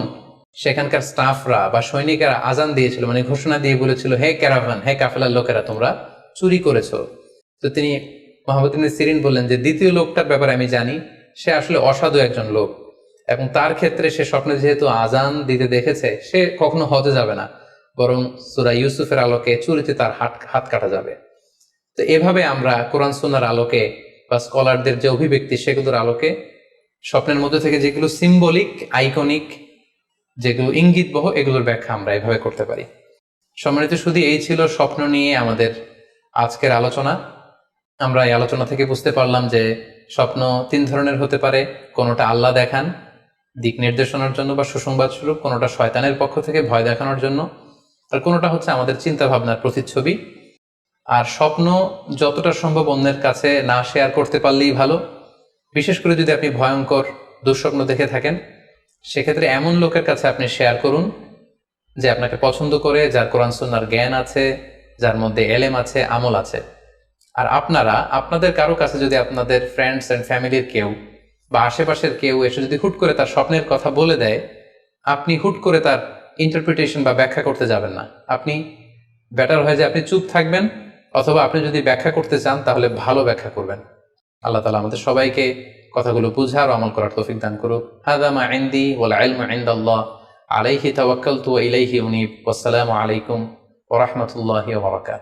সেখানকার স্টাফরা বা সৈনিকেরা আজান দিয়েছিল, মানে ঘোষণা দিয়ে বলেছিল হে ক্যারাভান, হে কাফেলার লোকেরা, তোমরা চুরি করেছো। তো তিনি মুহাম্মদ ইবনে সিরিন বললেন যে দ্বিতীয় লোকটার ব্যাপারে আমি জানি, সে আসলে অসাধু একজন লোক, এবং তার ক্ষেত্রে সে স্বপ্নে যেহেতু আজান দিতে দেখেছে, সে কখনো হজে যাবে না, বরং সূরা ইউসুফের আলোকে চুরিতে তার হাত কাটা যাবে। তো এভাবে আমরা কোরআন সুন্নাহর আলোকে বা স্কলারদের যে অভিব্যক্তি সেগুলোর আলোকে স্বপ্নের মধ্যে থেকে যেগুলো সিম্বলিক, আইকনিক, যেগুলো ইঙ্গিতবহ, এগুলোর ব্যাখ্যা আমরা এভাবে করতে পারি। সম্মানিত শুধু এই ছিল স্বপ্ন নিয়ে আমাদের আজকের আলোচনা। আমরা এই আলোচনা থেকে বুঝতে পারলাম যে স্বপ্ন তিন ধরনের হতে পারে। কোনোটা আল্লাহ দেখান দিক নির্দেশনার জন্য বা সুসংবাদ স্বরূপ, কোনোটা শয়তানের পক্ষ থেকে ভয় দেখানোর জন্য, আর কোনোটা হচ্ছে আমাদের চিন্তা ভাবনার প্রতিচ্ছবি। আর স্বপ্ন যতটা সম্ভব অন্যের কাছে না শেয়ার করতে পারলেই ভালো। বিশেষ করে যদি আপনি ভয়ঙ্কর দুঃস্বপ্ন দেখে থাকেন, সেক্ষেত্রে এমন লোকের কাছে আপনি শেয়ার করুন যে আপনাকে পছন্দ করে, যার কোরআন সুন্নাহর জ্ঞান আছে, যার মধ্যে এলেম আছে, আমল আছে। আর আপনারা আপনাদের কারো কাছে যদি আপনাদের ফ্রেন্ডস অ্যান্ড ফ্যামিলির কেউ বা আশেপাশের কেউ এসে যদি হুট করে তার স্বপ্নের কথা বলে দেয়, আপনি হুট করে তার ইন্টারপ্রিটেশন বা ব্যাখ্যা করতে যাবেন না। আপনি বেটার হয় যে আপনি চুপ থাকবেন, অথবা আপনি যদি ব্যাখ্যা করতে চান তাহলে ভালো ব্যাখ্যা করবেন। আল্লাহ তাআলা আমাদের সবাইকে কথাগুলো বুঝার ও আমল করার তৌফিক দান করুক। হাযা মা ইনদি ওয়াল ইলমু ইনদাল্লাহ আলাইহি তাওয়াক্কালতু ওয়া ইলাইহি উনীব। ওয়াসসালামু আলাইকুম ওয়া রাহমাতুল্লাহি ওয়া বারাকাতুহু।